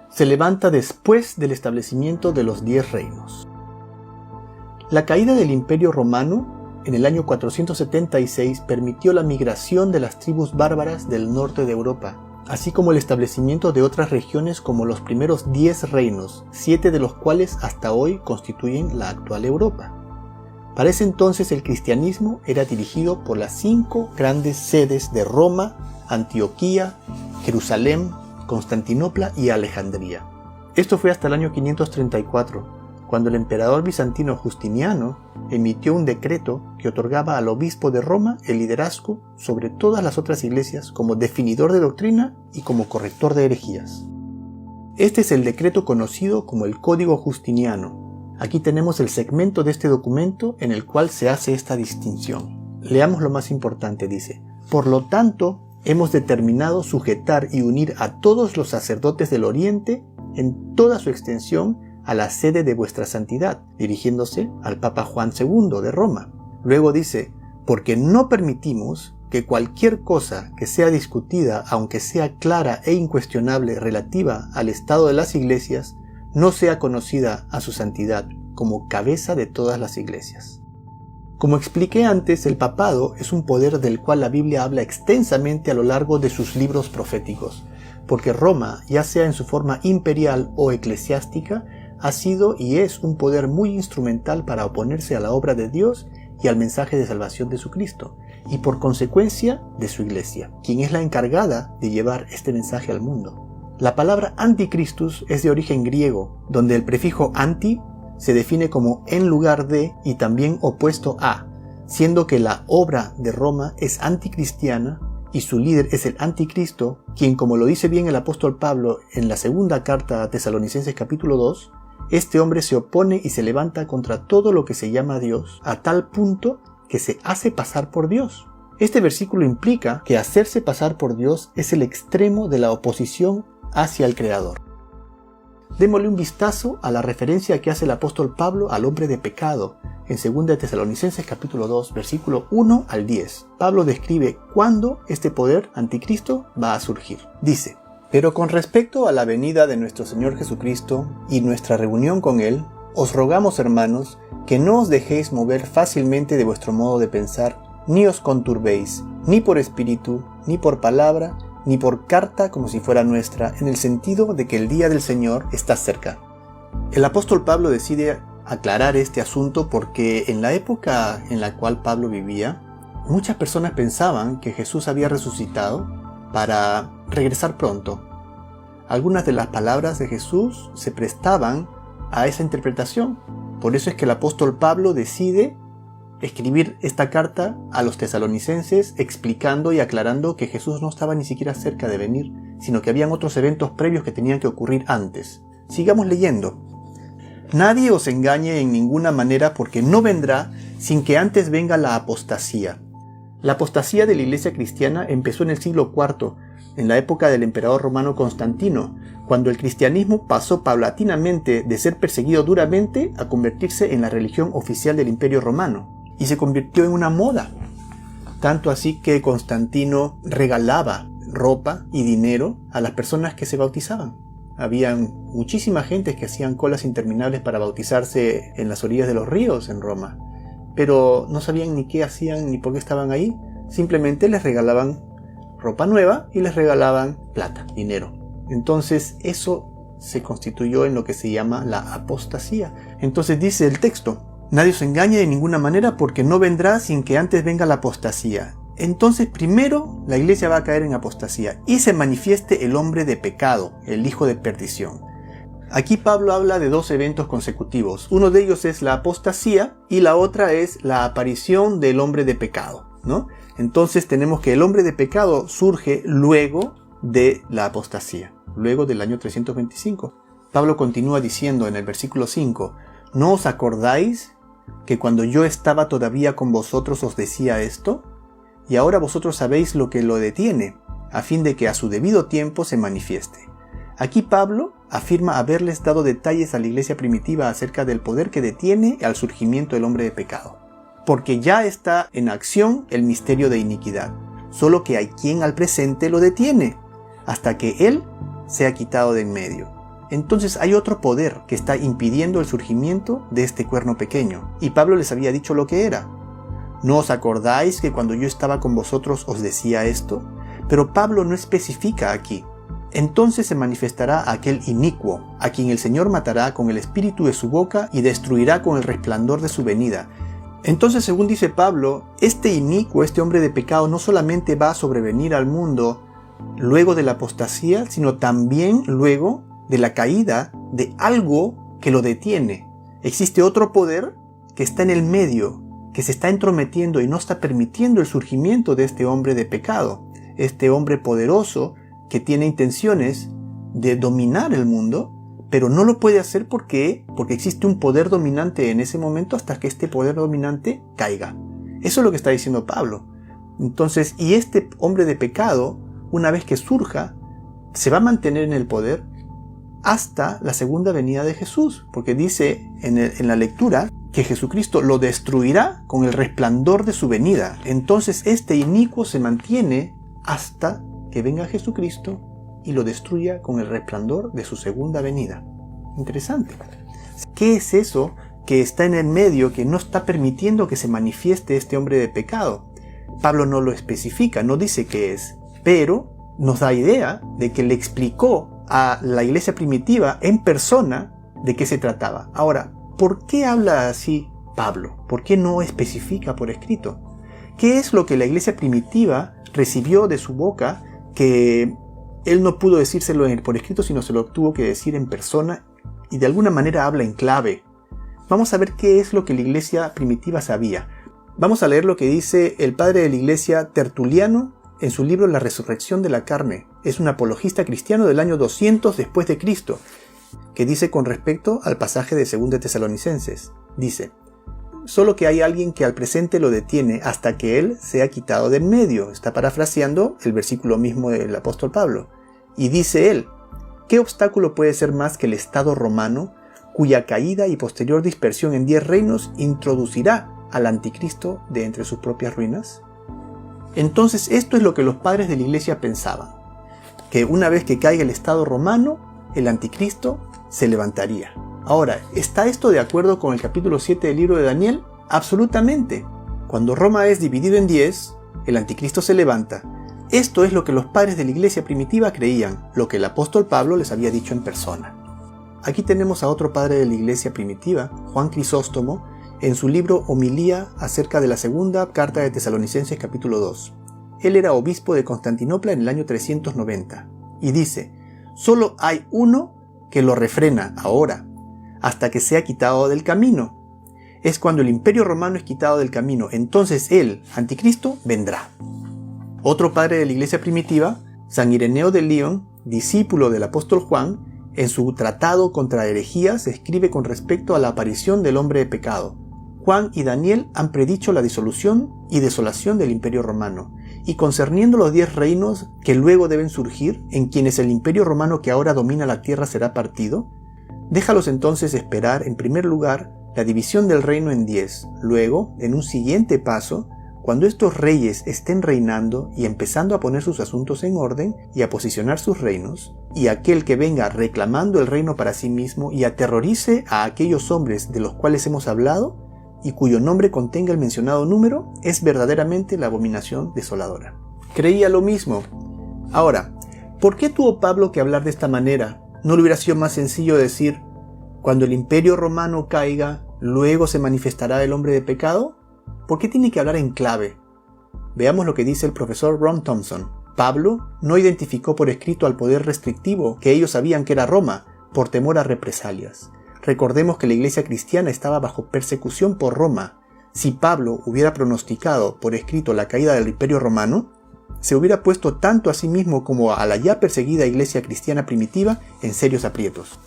Se levanta después del establecimiento de los 10 reinos. La caída del Imperio Romano en el año 476 permitió la migración de las tribus bárbaras del norte de Europa, así como el establecimiento de otras regiones como los primeros 10 reinos, 7 de los cuales hasta hoy constituyen la actual Europa. Para ese entonces el cristianismo era dirigido por las 5 grandes sedes de Roma, Antioquía, Jerusalén, Constantinopla y Alejandría. Esto fue hasta el año 534, cuando el emperador bizantino Justiniano emitió un decreto que otorgaba al obispo de Roma el liderazgo sobre todas las otras iglesias como definidor de doctrina y como corrector de herejías. Este es el decreto conocido como el Código Justiniano. Aquí tenemos el segmento de este documento en el cual se hace esta distinción. Leamos lo más importante, dice: por lo tanto, hemos determinado sujetar y unir a todos los sacerdotes del Oriente en toda su extensión a la sede de vuestra santidad, dirigiéndose al Papa Juan II de Roma. Luego dice: porque no permitimos que cualquier cosa que sea discutida, aunque sea clara e incuestionable relativa al estado de las iglesias, no sea conocida a su santidad como cabeza de todas las iglesias. Como expliqué antes, el papado es un poder del cual la Biblia habla extensamente a lo largo de sus libros proféticos, porque Roma, ya sea en su forma imperial o eclesiástica, ha sido y es un poder muy instrumental para oponerse a la obra de Dios y al mensaje de salvación de su Cristo, y por consecuencia de su iglesia, quien es la encargada de llevar este mensaje al mundo. La palabra anticristus es de origen griego, donde el prefijo anti se define como en lugar de y también opuesto a, siendo que la obra de Roma es anticristiana y su líder es el anticristo, quien, como lo dice bien el apóstol Pablo en la segunda carta a Tesalonicenses capítulo 2, este hombre se opone y se levanta contra todo lo que se llama Dios, a tal punto que se hace pasar por Dios. Este versículo implica que hacerse pasar por Dios es el extremo de la oposición hacia el Creador. Démosle un vistazo a la referencia que hace el apóstol Pablo al hombre de pecado en 2 Tesalonicenses capítulo 2, versículo 1 al 10. Pablo describe cuándo este poder anticristo va a surgir. Dice: pero con respecto a la venida de nuestro Señor Jesucristo y nuestra reunión con Él, os rogamos, hermanos, que no os dejéis mover fácilmente de vuestro modo de pensar, ni os conturbéis, ni por espíritu, ni por palabra, ni por carta como si fuera nuestra, en el sentido de que el día del Señor está cerca. El apóstol Pablo decide aclarar este asunto porque en la época en la cual Pablo vivía, muchas personas pensaban que Jesús había resucitado para regresar pronto. Algunas de las palabras de Jesús se prestaban a esa interpretación. Por eso es que el apóstol Pablo decide escribir esta carta a los tesalonicenses explicando y aclarando que Jesús no estaba ni siquiera cerca de venir, sino que habían otros eventos previos que tenían que ocurrir antes. Sigamos leyendo. Nadie os engañe en ninguna manera, porque no vendrá sin que antes venga la apostasía. La apostasía de la iglesia cristiana empezó en el siglo IV, en la época del emperador romano Constantino, cuando el cristianismo pasó paulatinamente de ser perseguido duramente a convertirse en la religión oficial del imperio romano, y se convirtió en una moda. Tanto así que Constantino regalaba ropa y dinero a las personas que se bautizaban. Había muchísima gente que hacían colas interminables para bautizarse en las orillas de los ríos en Roma, pero no sabían ni qué hacían ni por qué estaban ahí. Simplemente les regalaban ropa nueva y les regalaban plata, dinero. Entonces eso se constituyó en lo que se llama la apostasía. Entonces dice el texto: nadie os engañe de ninguna manera, porque no vendrá sin que antes venga la apostasía. Entonces primero la iglesia va a caer en apostasía y se manifieste el hombre de pecado, el hijo de perdición. Aquí Pablo habla de dos eventos consecutivos. Uno de ellos es la apostasía y la otra es la aparición del hombre de pecado, ¿no? Entonces tenemos que el hombre de pecado surge luego de la apostasía, luego del año 325. Pablo continúa diciendo en el versículo 5: ¿no os acordáis que cuando yo estaba todavía con vosotros os decía esto? Y ahora vosotros sabéis lo que lo detiene, a fin de que a su debido tiempo se manifieste. Aquí Pablo afirma haberles dado detalles a la iglesia primitiva acerca del poder que detiene al surgimiento del hombre de pecado. Porque ya está en acción el misterio de iniquidad, solo que hay quien al presente lo detiene, hasta que él sea quitado de en medio. Entonces hay otro poder que está impidiendo el surgimiento de este cuerno pequeño, y Pablo les había dicho lo que era. ¿No os acordáis que cuando yo estaba con vosotros os decía esto? Pero Pablo no especifica aquí. Entonces se manifestará aquel inicuo, a quien el Señor matará con el espíritu de su boca y destruirá con el resplandor de su venida. Entonces, según dice Pablo, este inicuo, este hombre de pecado, no solamente va a sobrevenir al mundo luego de la apostasía, sino también luego de la caída de algo que lo detiene. Existe otro poder que está en el medio, que se está entrometiendo y no está permitiendo el surgimiento de este hombre de pecado, este hombre poderoso que tiene intenciones de dominar el mundo, pero no lo puede hacer porque existe un poder dominante en ese momento hasta que este poder dominante caiga. Eso es lo que está diciendo Pablo. Entonces, y este hombre de pecado, una vez que surja, se va a mantener en el poder hasta la segunda venida de Jesús, porque dice en la lectura que Jesucristo lo destruirá con el resplandor de su venida. Entonces este inicuo se mantiene hasta que venga Jesucristo y lo destruya con el resplandor de su segunda venida. Interesante. ¿Qué es eso que está en el medio que no está permitiendo que se manifieste este hombre de pecado? Pablo no lo especifica, no dice qué es, pero nos da idea de que le explicó a la iglesia primitiva en persona de qué se trataba. Ahora, ¿por qué habla así Pablo? ¿Por qué no especifica por escrito? ¿Qué es lo que la iglesia primitiva recibió de su boca que él no pudo decírselo por escrito, sino se lo tuvo que decir en persona y de alguna manera habla en clave? Vamos a ver qué es lo que la iglesia primitiva sabía. Vamos a leer lo que dice el padre de la iglesia Tertuliano en su libro La resurrección de la carne. Es un apologista cristiano del año 200 después de Cristo, que dice con respecto al pasaje de 2 Tesalonicenses. Dice: solo que hay alguien que al presente lo detiene hasta que él sea quitado de en medio. Está parafraseando el versículo mismo del apóstol Pablo. Y dice él: ¿qué obstáculo puede ser más que el Estado romano, cuya caída y posterior dispersión en 10 reinos introducirá al anticristo de entre sus propias ruinas? Entonces esto es lo que los padres de la iglesia pensaban, que una vez que caiga el Estado romano, el anticristo se levantaría. Ahora, ¿está esto de acuerdo con el capítulo 7 del libro de Daniel? Absolutamente. Cuando Roma es dividido en 10, el anticristo se levanta. Esto es lo que los padres de la iglesia primitiva creían, lo que el apóstol Pablo les había dicho en persona. Aquí tenemos a otro padre de la iglesia primitiva, Juan Crisóstomo, en su libro Homilía acerca de la segunda carta de Tesalonicenses capítulo 2. Él era obispo de Constantinopla en el año 390 y dice: solo hay uno que lo refrena ahora, hasta que sea quitado del camino. Es cuando el imperio romano es quitado del camino, entonces el anticristo vendrá. Otro padre de la iglesia primitiva, San Ireneo de León, discípulo del apóstol Juan, en su tratado contra herejías escribe con respecto a la aparición del hombre de pecado: Juan y Daniel han predicho la disolución y desolación del imperio romano, y concerniendo los 10 reinos que luego deben surgir, en quienes el imperio romano que ahora domina la tierra será partido, déjalos entonces esperar en primer lugar la división del reino en 10, luego, en un siguiente paso, cuando estos reyes estén reinando y empezando a poner sus asuntos en orden y a posicionar sus reinos, y aquel que venga reclamando el reino para sí mismo y aterrorice a aquellos hombres de los cuales hemos hablado, y cuyo nombre contenga el mencionado número, es verdaderamente la abominación desoladora. Creía lo mismo. Ahora, ¿por qué tuvo Pablo que hablar de esta manera? ¿No le hubiera sido más sencillo decir: cuando el imperio romano caiga, luego se manifestará el hombre de pecado? ¿Por qué tiene que hablar en clave? Veamos lo que dice el profesor Ron Thompson. Pablo no identificó por escrito al poder restrictivo que ellos sabían que era Roma, por temor a represalias. Recordemos que la iglesia cristiana estaba bajo persecución por Roma. Si Pablo hubiera pronosticado por escrito la caída del imperio romano, se hubiera puesto tanto a sí mismo como a la ya perseguida iglesia cristiana primitiva en serios aprietos.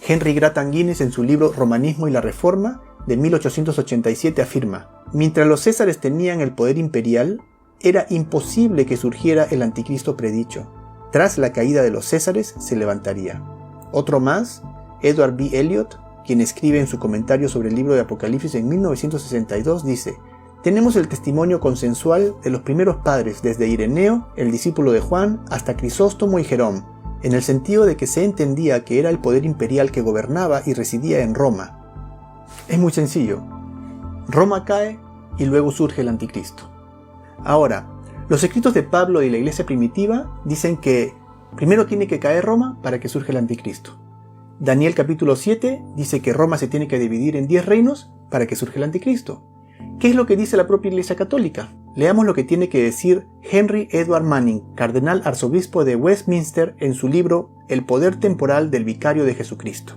Henry Grattan Guinness, en su libro Romanismo y la Reforma, de 1887, afirma: mientras los césares tenían el poder imperial, era imposible que surgiera el anticristo predicho. Tras la caída de los césares se levantaría. Otro más, Edward B. Elliot, quien escribe en su comentario sobre el libro de Apocalipsis en 1962, dice: tenemos el testimonio consensual de los primeros padres, desde Ireneo, el discípulo de Juan, hasta Crisóstomo y Jerón, en el sentido de que se entendía que era el poder imperial que gobernaba y residía en Roma. Es muy sencillo. Roma cae y luego surge el anticristo. Ahora, los escritos de Pablo y la iglesia primitiva dicen que primero tiene que caer Roma para que surja el anticristo. Daniel capítulo 7 dice que Roma se tiene que dividir en 10 reinos para que surja el anticristo. ¿Qué es lo que dice la propia Iglesia Católica? Leamos lo que tiene que decir Henry Edward Manning, cardenal arzobispo de Westminster, en su libro El poder temporal del vicario de Jesucristo.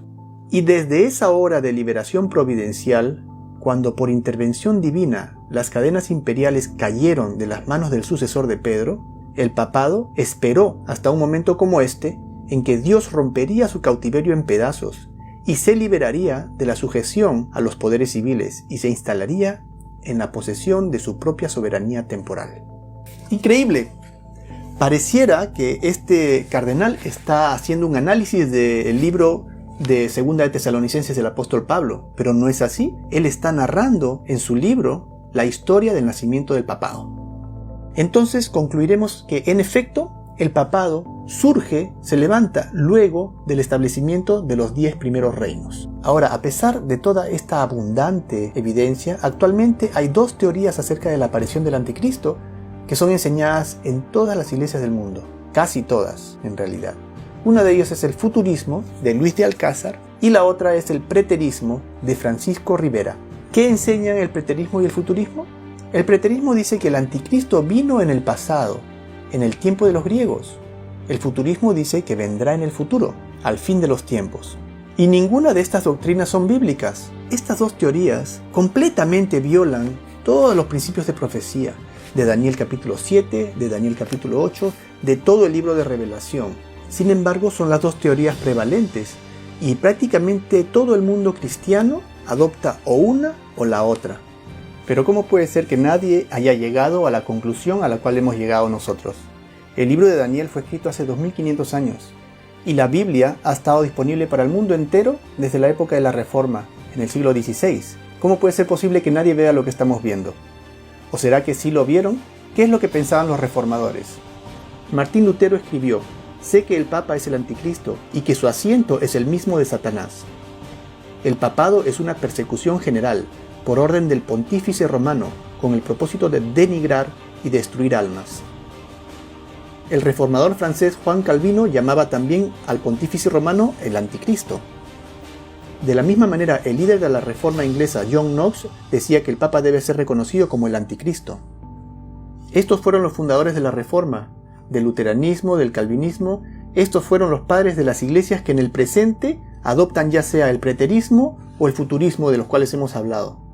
Y desde esa hora de liberación providencial, cuando por intervención divina las cadenas imperiales cayeron de las manos del sucesor de Pedro, el papado esperó hasta un momento como este, en que Dios rompería su cautiverio en pedazos y se liberaría de la sujeción a los poderes civiles y se instalaría en la posesión de su propia soberanía temporal. Increíble. Pareciera que este cardenal está haciendo un análisis del libro de Segunda de Tesalonicenses del apóstol Pablo, pero no es así. Él está narrando en su libro la historia del nacimiento del papado. Entonces concluiremos que en efecto el papado surge, se levanta luego del establecimiento de los 10 primeros reinos. Ahora, a pesar de toda esta abundante evidencia, actualmente hay 2 teorías acerca de la aparición del anticristo que son enseñadas en todas las iglesias del mundo, casi todas en realidad. Una de ellas es el futurismo de Luis de Alcázar y la otra es el preterismo de Francisco Rivera. ¿Qué enseñan el preterismo y el futurismo? El preterismo dice que el anticristo vino en el pasado, en el tiempo de los griegos. El futurismo dice que vendrá en el futuro, al fin de los tiempos. Y ninguna de estas doctrinas son bíblicas. Estas 2 teorías completamente violan todos los principios de profecía de Daniel capítulo 7, de Daniel capítulo 8, de todo el libro de Revelación. Sin embargo, son las 2 teorías prevalentes y prácticamente todo el mundo cristiano adopta o una o la otra. Pero ¿cómo puede ser que nadie haya llegado a la conclusión a la cual hemos llegado nosotros? El libro de Daniel fue escrito hace 2500 años y la Biblia ha estado disponible para el mundo entero desde la época de la Reforma, en el siglo XVI. ¿Cómo puede ser posible que nadie vea lo que estamos viendo? ¿O será que sí lo vieron? ¿Qué es lo que pensaban los reformadores? Martín Lutero escribió: sé que el Papa es el anticristo y que su asiento es el mismo de Satanás. El papado es una persecución general, por orden del pontífice romano, con el propósito de denigrar y destruir almas. El reformador francés Juan Calvino llamaba también al pontífice romano el anticristo. De la misma manera, el líder de la reforma inglesa John Knox decía que el Papa debe ser reconocido como el anticristo. Estos fueron los fundadores de la reforma, del luteranismo, del calvinismo. Estos fueron los padres de las iglesias que en el presente adoptan ya sea el preterismo o el futurismo de los cuales hemos hablado.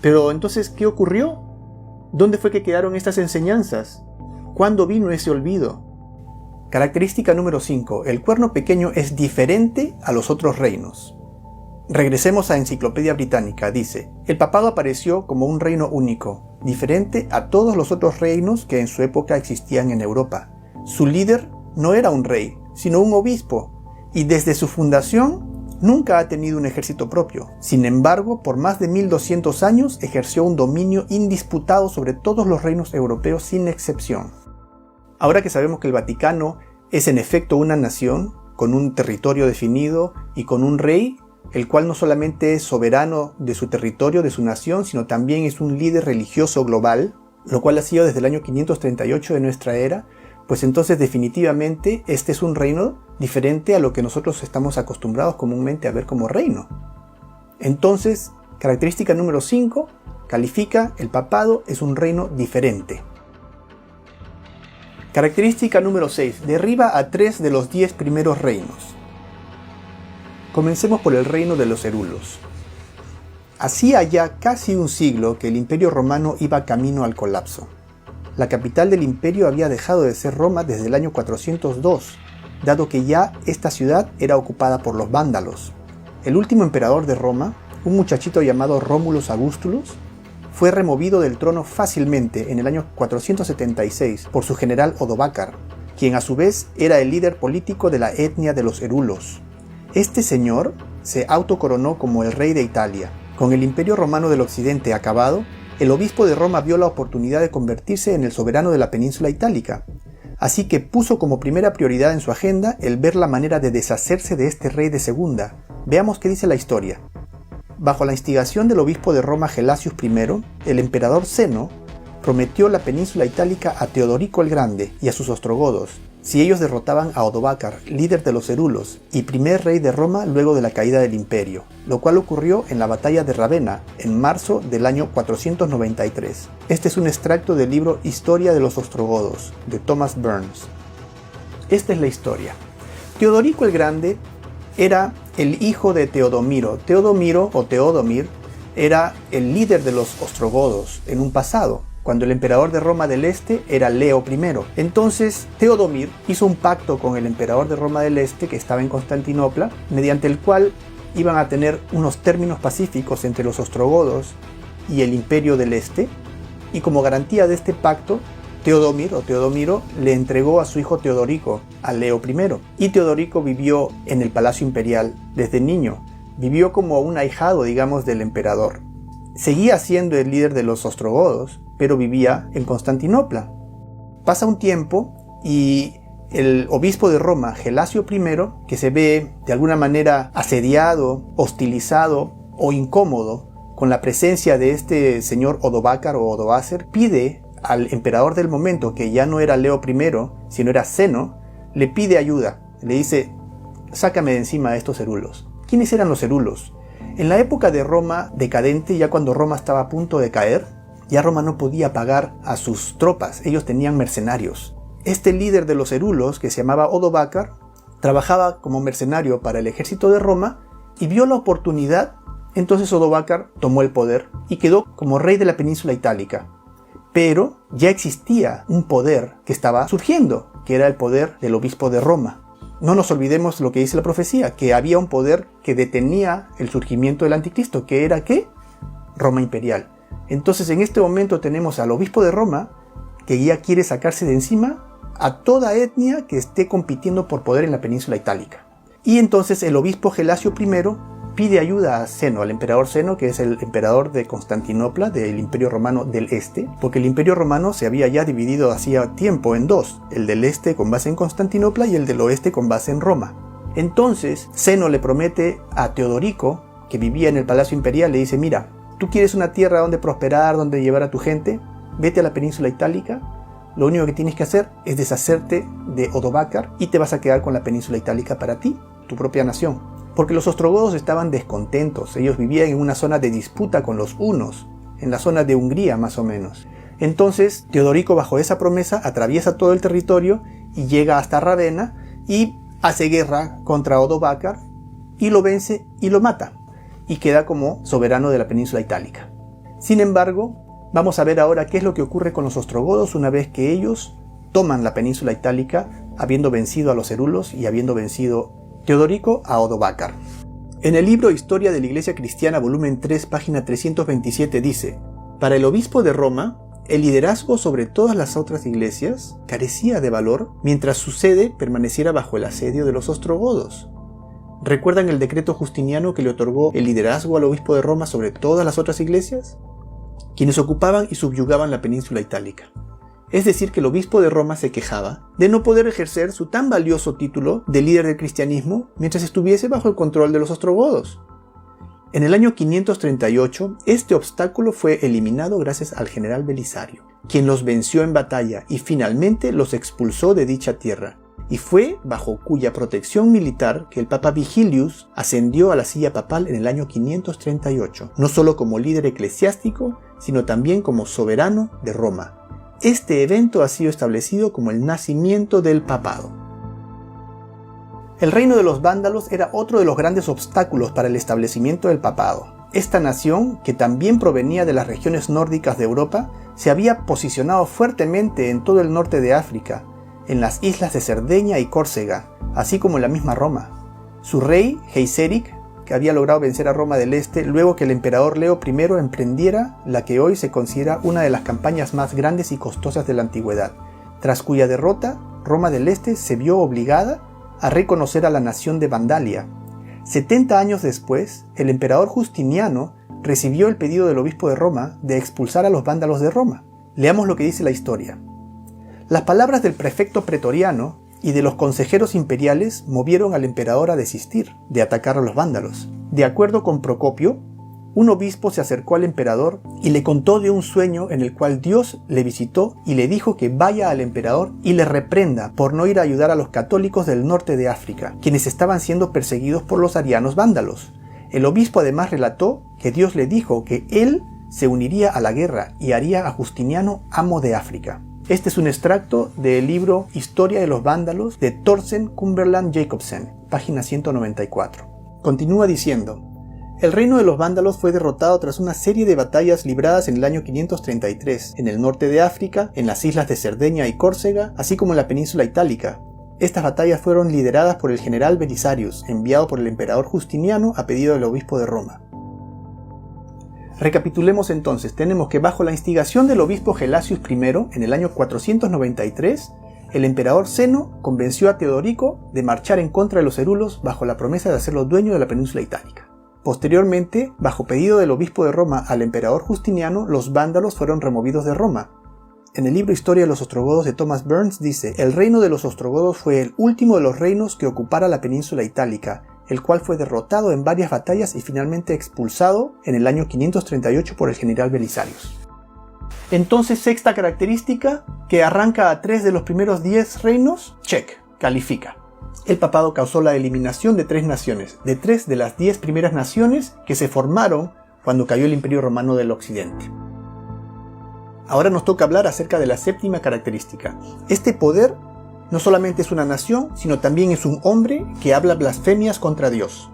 Pero entonces, ¿qué ocurrió? ¿Dónde fue que quedaron estas enseñanzas? ¿Cuándo vino ese olvido? Característica número 5. El cuerno pequeño es diferente a los otros reinos. Regresemos a Enciclopedia Británica. Dice: el papado apareció como un reino único, diferente a todos los otros reinos que en su época existían en Europa. Su líder no era un rey, sino un obispo, y desde su fundación nunca ha tenido un ejército propio. Sin embargo, por más de 1200 años ejerció un dominio indisputado sobre todos los reinos europeos sin excepción. Ahora que sabemos que el Vaticano es en efecto una nación, con un territorio definido y con un rey, el cual no solamente es soberano de su territorio, de su nación, sino también es un líder religioso global, lo cual ha sido desde el año 538 de nuestra era, pues entonces definitivamente este es un reino diferente a lo que nosotros estamos acostumbrados comúnmente a ver como reino. Entonces, característica número 5, califica el papado es un reino diferente. Característica número 6, derriba a 3 de los 10 primeros reinos. Comencemos por el reino de los Erulos. Hacía ya casi un siglo que el Imperio Romano iba camino al colapso. La capital del imperio había dejado de ser Roma desde el año 402, dado que ya esta ciudad era ocupada por los vándalos. El último emperador de Roma, un muchachito llamado Romulus Augustulus, fue removido del trono fácilmente en el año 476 por su general Odovacar, quien a su vez era el líder político de la etnia de los Erulos. Este señor se autocoronó como el rey de Italia. Con el Imperio Romano del Occidente acabado, el obispo de Roma vio la oportunidad de convertirse en el soberano de la península itálica. Así que puso como primera prioridad en su agenda el ver la manera de deshacerse de este rey de segunda. Veamos qué dice la historia. Bajo la instigación del obispo de Roma Gelasius I, el emperador Zeno prometió la península itálica a Teodorico el Grande y a sus ostrogodos, si ellos derrotaban a Odovacar, líder de los Herulos y primer rey de Roma luego de la caída del imperio, lo cual ocurrió en la batalla de Ravenna en marzo del año 493. Este es un extracto del libro Historia de los Ostrogodos, de Thomas Burns. Esta es la historia. Teodorico el Grande era el hijo de Teodomiro. Teodomiro o Teodomir era el líder de los ostrogodos en un pasado, cuando el emperador de Roma del Este era Leo I. Entonces Teodomir hizo un pacto con el emperador de Roma del Este, que estaba en Constantinopla, mediante el cual iban a tener unos términos pacíficos entre los ostrogodos y el imperio del Este, y como garantía de este pacto, Teodomir o Teodomiro le entregó a su hijo Teodorico a Leo I. Y Teodorico vivió en el palacio imperial desde niño. Vivió como un ahijado, digamos, del emperador. Seguía siendo el líder de los ostrogodos, pero vivía en Constantinopla. Pasa un tiempo y el obispo de Roma, Gelasio I, que se ve de alguna manera asediado, hostilizado o incómodo con la presencia de este señor Odovacar o Odoacer, pide al emperador del momento, que ya no era Leo I, sino era Zeno, le pide ayuda. Le dice: sácame de encima a estos herulos. ¿Quiénes eran los herulos? En la época de Roma decadente, ya cuando Roma estaba a punto de caer, ya Roma no podía pagar a sus tropas, ellos tenían mercenarios. Este líder de los herulos, que se llamaba Odovacar, trabajaba como mercenario para el ejército de Roma y vio la oportunidad. Entonces Odovacar tomó el poder y quedó como rey de la península itálica. Pero ya existía un poder que estaba surgiendo, que era el poder del obispo de Roma. No nos olvidemos lo que dice la profecía, que había un poder que detenía el surgimiento del anticristo, que era ¿qué? Roma imperial. Entonces en este momento tenemos al obispo de Roma, que ya quiere sacarse de encima a toda etnia que esté compitiendo por poder en la península itálica. Y entonces el obispo Gelasio I pide ayuda a Zeno, al emperador Zeno, que es el emperador de Constantinopla, del Imperio Romano del Este, porque el Imperio Romano se había ya dividido hacía tiempo en dos, el del Este con base en Constantinopla y el del Oeste con base en Roma. Entonces Zeno le promete a Teodorico, que vivía en el Palacio Imperial, le dice: mira, ¿tú quieres una tierra donde prosperar, donde llevar a tu gente? Vete a la península itálica, lo único que tienes que hacer es deshacerte de Odovacar y te vas a quedar con la península itálica para ti, tu propia nación. Porque los ostrogodos estaban descontentos, ellos vivían en una zona de disputa con los hunos, en la zona de Hungría más o menos. Entonces Teodorico, bajo esa promesa, atraviesa todo el territorio y llega hasta Ravenna y hace guerra contra Odovacar y lo vence y lo mata, y queda como soberano de la península itálica. Sin embargo, vamos a ver ahora qué es lo que ocurre con los ostrogodos una vez que ellos toman la península itálica, habiendo vencido a los herulos y habiendo vencido Teodorico a Odovacar. En el libro Historia de la Iglesia Cristiana, volumen 3, página 327, dice: para el obispo de Roma, el liderazgo sobre todas las otras iglesias carecía de valor mientras su sede permaneciera bajo el asedio de los ostrogodos. ¿Recuerdan el decreto justiniano que le otorgó el liderazgo al obispo de Roma sobre todas las otras iglesias? Quienes ocupaban y subyugaban la península itálica. Es decir, que el obispo de Roma se quejaba de no poder ejercer su tan valioso título de líder del cristianismo mientras estuviese bajo el control de los ostrogodos. En el año 538, este obstáculo fue eliminado gracias al general Belisario, quien los venció en batalla y finalmente los expulsó de dicha tierra, y fue bajo cuya protección militar que el Papa Vigilius ascendió a la silla papal en el año 538, no solo como líder eclesiástico, sino también como soberano de Roma. Este evento ha sido establecido como el nacimiento del papado. El reino de los vándalos era otro de los grandes obstáculos para el establecimiento del papado. Esta nación, que también provenía de las regiones nórdicas de Europa, se había posicionado fuertemente en todo el norte de África, en las islas de Cerdeña y Córcega, así como en la misma Roma. Su rey, Geiseric, que había logrado vencer a Roma del Este luego que el emperador Leo I emprendiera la que hoy se considera una de las campañas más grandes y costosas de la antigüedad, tras cuya derrota Roma del Este se vio obligada a reconocer a la nación de Vandalia, 70 años después, el emperador Justiniano recibió el pedido del obispo de Roma de expulsar a los vándalos de Roma. Leamos lo que dice la historia. Las palabras del prefecto pretoriano y de los consejeros imperiales movieron al emperador a desistir de atacar a los vándalos. De acuerdo con Procopio, un obispo se acercó al emperador y le contó de un sueño en el cual Dios le visitó y le dijo que vaya al emperador y le reprenda por no ir a ayudar a los católicos del norte de África, quienes estaban siendo perseguidos por los arianos vándalos. El obispo además relató que Dios le dijo que él se uniría a la guerra y haría a Justiniano amo de África. Este es un extracto del libro Historia de los Vándalos de Thorsten Cumberland Jacobsen, página 194. Continúa diciendo: el reino de los vándalos fue derrotado tras una serie de batallas libradas en el año 533, en el norte de África, en las islas de Cerdeña y Córcega, así como en la península itálica. Estas batallas fueron lideradas por el general Belisarius, enviado por el emperador Justiniano a pedido del obispo de Roma. Recapitulemos entonces, tenemos que bajo la instigación del obispo Gelasius I, en el año 493, el emperador Zeno convenció a Teodorico de marchar en contra de los herulos bajo la promesa de hacerlo dueño de la península itálica. Posteriormente, bajo pedido del obispo de Roma al emperador Justiniano, los vándalos fueron removidos de Roma. En el libro Historia de los Ostrogodos de Thomas Burns dice: el reino de los ostrogodos fue el último de los reinos que ocupara la península itálica, el cual fue derrotado en varias batallas y finalmente expulsado en el año 538 por el general Belisarius. Entonces, sexta característica, que arranca a 3 de los primeros 10 reinos, check, califica. El papado causó la eliminación de 3 naciones, de 3 de las 10 primeras naciones que se formaron cuando cayó el Imperio Romano del Occidente. Ahora nos toca hablar acerca de la séptima característica. Este poder no solamente es una nación, sino también es un hombre que habla blasfemias contra Dios.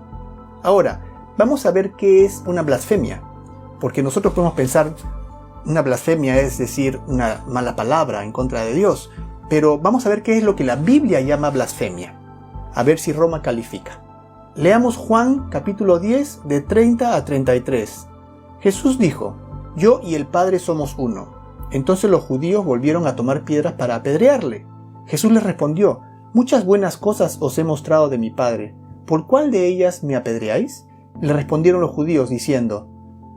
Ahora, vamos a ver qué es una blasfemia, porque nosotros podemos pensar, una blasfemia es decir, una mala palabra en contra de Dios, pero vamos a ver qué es lo que la Biblia llama blasfemia. A ver si Roma califica. Leamos Juan capítulo 10 de 30 a 33. Jesús dijo: yo y el Padre somos uno. Entonces los judíos volvieron a tomar piedras para apedrearle. Jesús les respondió: muchas buenas cosas os he mostrado de mi Padre. ¿Por cuál de ellas me apedreáis? Le respondieron los judíos diciendo: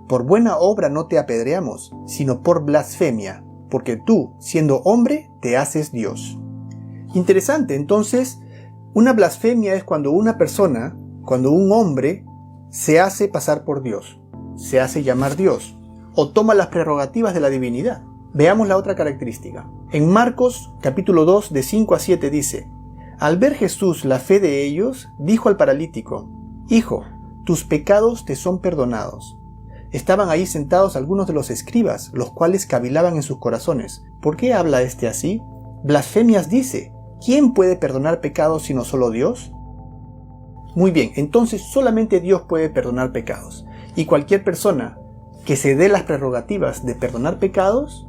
por buena obra no te apedreamos, sino por blasfemia, porque tú, siendo hombre, te haces Dios. Interesante, entonces, una blasfemia es cuando una persona, cuando un hombre, se hace pasar por Dios, se hace llamar Dios, o toma las prerrogativas de la divinidad. Veamos la otra característica. En Marcos capítulo 2 de 5 a 7 dice: al ver Jesús la fe de ellos, dijo al paralítico: hijo, tus pecados te son perdonados. Estaban ahí sentados algunos de los escribas, los cuales cavilaban en sus corazones: ¿por qué habla este así? Blasfemias dice. ¿Quién puede perdonar pecados sino solo Dios? Muy bien, entonces solamente Dios puede perdonar pecados. Y cualquier persona que se dé las prerrogativas de perdonar pecados,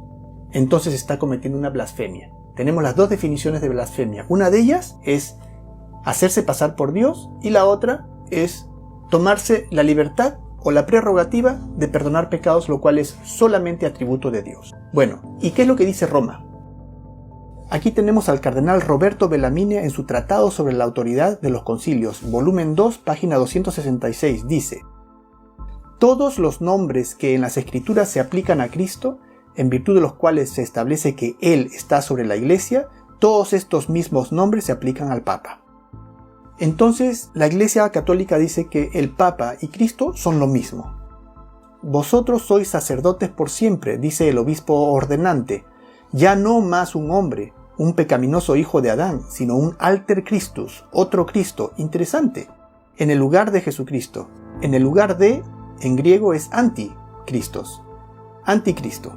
entonces está cometiendo una blasfemia. Tenemos las dos definiciones de blasfemia. Una de ellas es hacerse pasar por Dios y la otra es tomarse la libertad o la prerrogativa de perdonar pecados, lo cual es solamente atributo de Dios. Bueno, ¿y qué es lo que dice Roma? Aquí tenemos al cardenal Roberto Bellarmine en su Tratado sobre la Autoridad de los Concilios, volumen 2, página 266, dice: todos los nombres que en las Escrituras se aplican a Cristo, en virtud de los cuales se establece que Él está sobre la Iglesia, todos estos mismos nombres se aplican al Papa. Entonces, la Iglesia Católica dice que el Papa y Cristo son lo mismo. Vosotros sois sacerdotes por siempre, dice el obispo ordenante, ya no más un hombre, un pecaminoso hijo de Adán, sino un alter Christus, otro Cristo, interesante, en el lugar de Jesucristo. En el lugar de, en griego es anti-Christos, anticristo.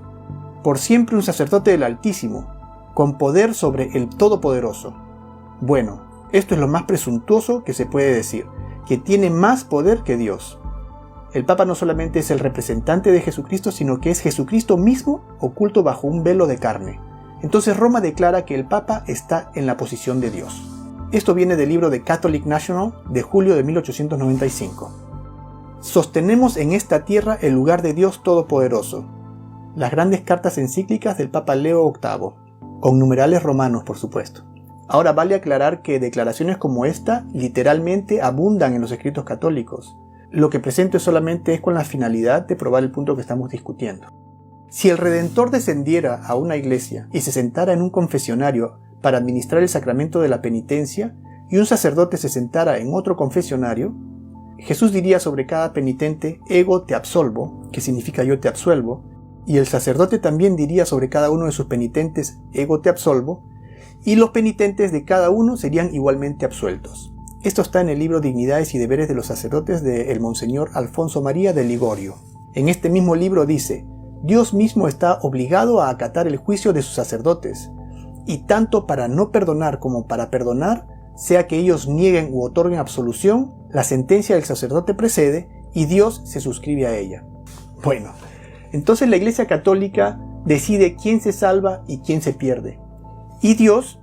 Por siempre un sacerdote del Altísimo, con poder sobre el Todopoderoso. Bueno, esto es lo más presuntuoso que se puede decir, que tiene más poder que Dios. El Papa no solamente es el representante de Jesucristo, sino que es Jesucristo mismo oculto bajo un velo de carne. Entonces Roma declara que el Papa está en la posición de Dios. Esto viene del libro de Catholic National de julio de 1895. Sostenemos en esta tierra el lugar de Dios Todopoderoso. Las grandes cartas encíclicas del Papa Leo VIII, con numerales romanos por supuesto. Ahora vale aclarar que declaraciones como esta literalmente abundan en los escritos católicos. Lo que presento solamente es con la finalidad de probar el punto que estamos discutiendo. Si el Redentor descendiera a una iglesia y se sentara en un confesionario para administrar el sacramento de la penitencia y un sacerdote se sentara en otro confesionario, Jesús diría sobre cada penitente, ego te absolvo, que significa yo te absuelvo, y el sacerdote también diría sobre cada uno de sus penitentes, ego te absolvo, y los penitentes de cada uno serían igualmente absueltos. Esto está en el libro Dignidades y Deberes de los Sacerdotes de el Monseñor Alfonso María de Ligorio. En este mismo libro dice, Dios mismo está obligado a acatar el juicio de sus sacerdotes, y tanto para no perdonar como para perdonar, sea que ellos nieguen u otorguen absolución, la sentencia del sacerdote precede y Dios se suscribe a ella. Bueno, entonces la Iglesia Católica decide quién se salva y quién se pierde. Y Dios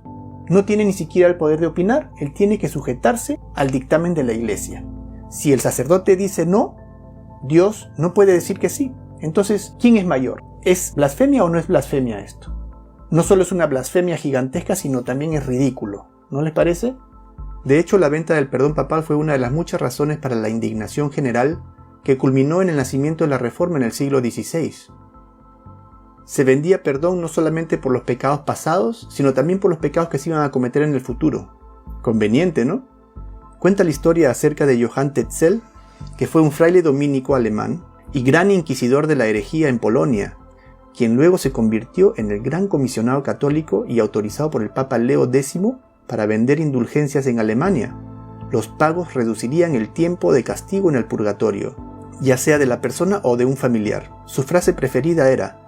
no tiene ni siquiera el poder de opinar, Él tiene que sujetarse al dictamen de la Iglesia. Si el sacerdote dice no, Dios no puede decir que sí. Entonces, ¿quién es mayor? ¿Es blasfemia o no es blasfemia esto? No solo es una blasfemia gigantesca, sino también es ridículo. ¿No les parece? De hecho, la venta del perdón papal fue una de las muchas razones para la indignación general que culminó en el nacimiento de la Reforma en el siglo XVI. Se vendía perdón no solamente por los pecados pasados, sino también por los pecados que se iban a cometer en el futuro. Conveniente, ¿no? Cuenta la historia acerca de Johann Tetzel, que fue un fraile dominico alemán y gran inquisidor de la herejía en Polonia, quien luego se convirtió en el gran comisionado católico y autorizado por el Papa Leo X para vender indulgencias en Alemania. Los pagos reducirían el tiempo de castigo en el purgatorio, ya sea de la persona o de un familiar. Su frase preferida era: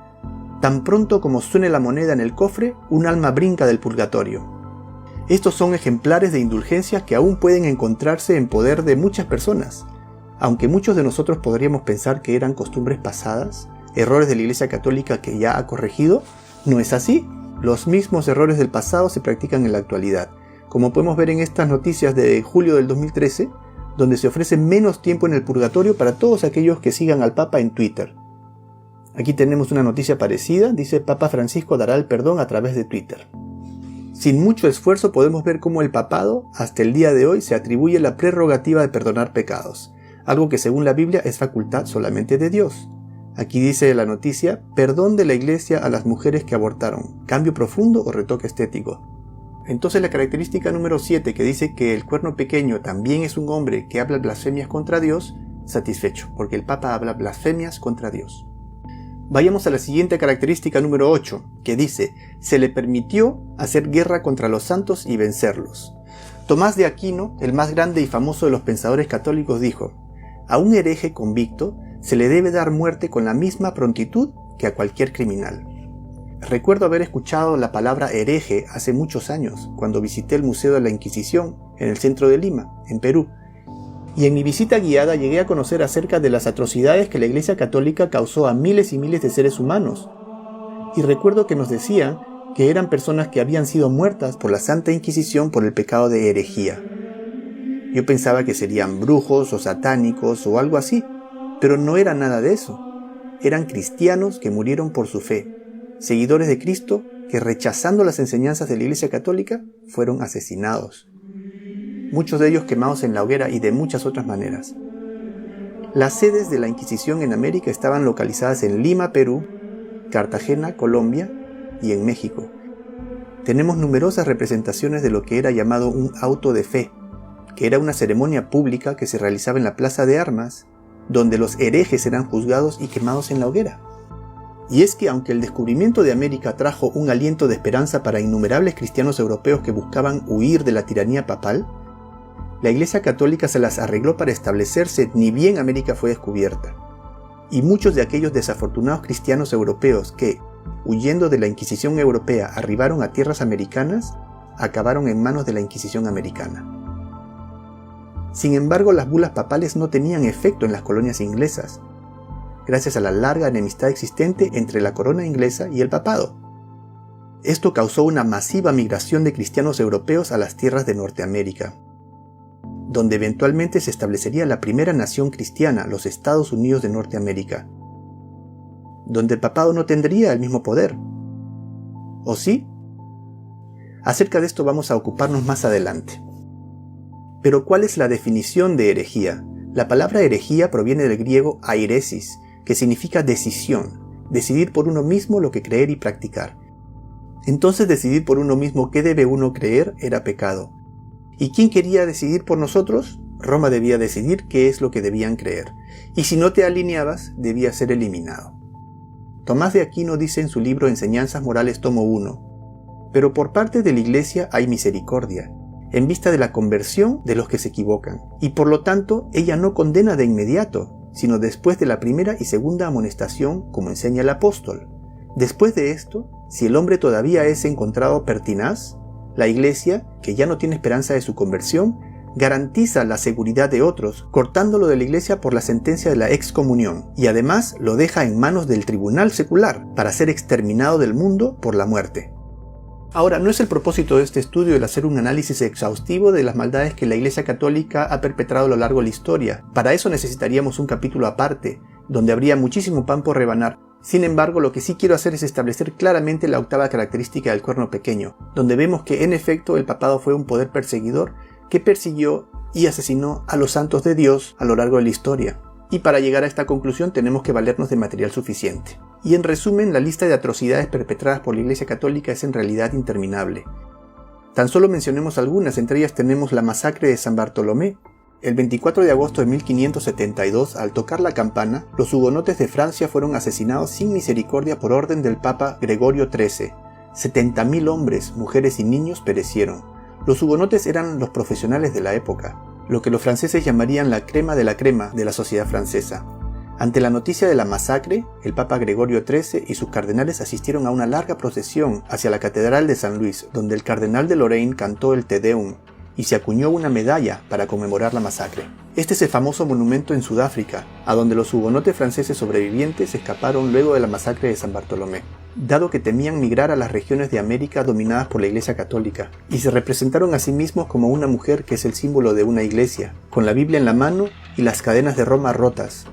tan pronto como suene la moneda en el cofre, un alma brinca del purgatorio. Estos son ejemplares de indulgencias que aún pueden encontrarse en poder de muchas personas. Aunque muchos de nosotros podríamos pensar que eran costumbres pasadas, errores de la Iglesia Católica que ya ha corregido, no es así. Los mismos errores del pasado se practican en la actualidad, como podemos ver en estas noticias de julio del 2013, donde se ofrece menos tiempo en el purgatorio para todos aquellos que sigan al Papa en Twitter. Aquí tenemos una noticia parecida, dice Papa Francisco dará el perdón a través de Twitter. Sin mucho esfuerzo podemos ver cómo el papado, hasta el día de hoy, se atribuye la prerrogativa de perdonar pecados, algo que según la Biblia es facultad solamente de Dios. Aquí dice la noticia, perdón de la Iglesia a las mujeres que abortaron, cambio profundo o retoque estético. Entonces la característica número 7 que dice que el cuerno pequeño también es un hombre que habla blasfemias contra Dios, satisfecho, porque el Papa habla blasfemias contra Dios. Vayamos a la siguiente característica número 8, que dice, se le permitió hacer guerra contra los santos y vencerlos. Tomás de Aquino, el más grande y famoso de los pensadores católicos, dijo, a un hereje convicto se le debe dar muerte con la misma prontitud que a cualquier criminal. Recuerdo haber escuchado la palabra hereje hace muchos años, cuando visité el Museo de la Inquisición, en el centro de Lima, en Perú. Y en mi visita guiada llegué a conocer acerca de las atrocidades que la Iglesia Católica causó a miles y miles de seres humanos. Y recuerdo que nos decían que eran personas que habían sido muertas por la Santa Inquisición por el pecado de herejía. Yo pensaba que serían brujos o satánicos o algo así, pero no era nada de eso. Eran cristianos que murieron por su fe, seguidores de Cristo que rechazando las enseñanzas de la Iglesia Católica fueron asesinados. Muchos de ellos quemados en la hoguera y de muchas otras maneras. Las sedes de la Inquisición en América estaban localizadas en Lima, Perú, Cartagena, Colombia y en México. Tenemos numerosas representaciones de lo que era llamado un auto de fe, que era una ceremonia pública que se realizaba en la Plaza de Armas, donde los herejes eran juzgados y quemados en la hoguera. Y es que aunque el descubrimiento de América trajo un aliento de esperanza para innumerables cristianos europeos que buscaban huir de la tiranía papal, la Iglesia Católica se las arregló para establecerse ni bien América fue descubierta. Y muchos de aquellos desafortunados cristianos europeos que, huyendo de la Inquisición europea, arribaron a tierras americanas, acabaron en manos de la Inquisición americana. Sin embargo, las bulas papales no tenían efecto en las colonias inglesas, gracias a la larga enemistad existente entre la corona inglesa y el papado. Esto causó una masiva migración de cristianos europeos a las tierras de Norteamérica, donde eventualmente se establecería la primera nación cristiana, los Estados Unidos de Norteamérica, donde el papado no tendría el mismo poder. ¿O sí? Acerca de esto vamos a ocuparnos más adelante. Pero ¿cuál es la definición de herejía? La palabra herejía proviene del griego airesis, que significa decisión, decidir por uno mismo lo que creer y practicar. Entonces decidir por uno mismo qué debe uno creer era pecado. ¿Y quién quería decidir por nosotros? Roma debía decidir qué es lo que debían creer, y si no te alineabas, debías ser eliminado. Tomás de Aquino dice en su libro Enseñanzas Morales tomo 1, pero por parte de la Iglesia hay misericordia, en vista de la conversión de los que se equivocan, y por lo tanto ella no condena de inmediato, sino después de la primera y segunda amonestación, como enseña el apóstol. Después de esto, si el hombre todavía es encontrado pertinaz, la Iglesia, que ya no tiene esperanza de su conversión, garantiza la seguridad de otros, cortándolo de la Iglesia por la sentencia de la excomunión, y además lo deja en manos del tribunal secular para ser exterminado del mundo por la muerte. Ahora, no es el propósito de este estudio el hacer un análisis exhaustivo de las maldades que la Iglesia Católica ha perpetrado a lo largo de la historia. Para eso necesitaríamos un capítulo aparte, donde habría muchísimo pan por rebanar. Sin embargo, lo que sí quiero hacer es establecer claramente la octava característica del cuerno pequeño, donde vemos que en efecto el papado fue un poder perseguidor que persiguió y asesinó a los santos de Dios a lo largo de la historia. Y para llegar a esta conclusión tenemos que valernos de material suficiente. Y en resumen, la lista de atrocidades perpetradas por la Iglesia Católica es en realidad interminable. Tan solo mencionemos algunas, entre ellas tenemos la masacre de San Bartolomé. El 24 de agosto de 1572, al tocar la campana, los hugonotes de Francia fueron asesinados sin misericordia por orden del Papa Gregorio XIII. 70.000 hombres, mujeres y niños perecieron. Los hugonotes eran los profesionales de la época, lo que los franceses llamarían la crema de la sociedad francesa. Ante la noticia de la masacre, el Papa Gregorio XIII y sus cardenales asistieron a una larga procesión hacia la Catedral de San Luis, donde el cardenal de Lorraine cantó el Te Deum y se acuñó una medalla para conmemorar la masacre. Este es el famoso monumento en Sudáfrica, a donde los hugonotes franceses sobrevivientes escaparon luego de la masacre de San Bartolomé, dado que temían migrar a las regiones de América dominadas por la Iglesia Católica, y se representaron a sí mismos como una mujer que es el símbolo de una iglesia, con la Biblia en la mano y las cadenas de Roma rotas.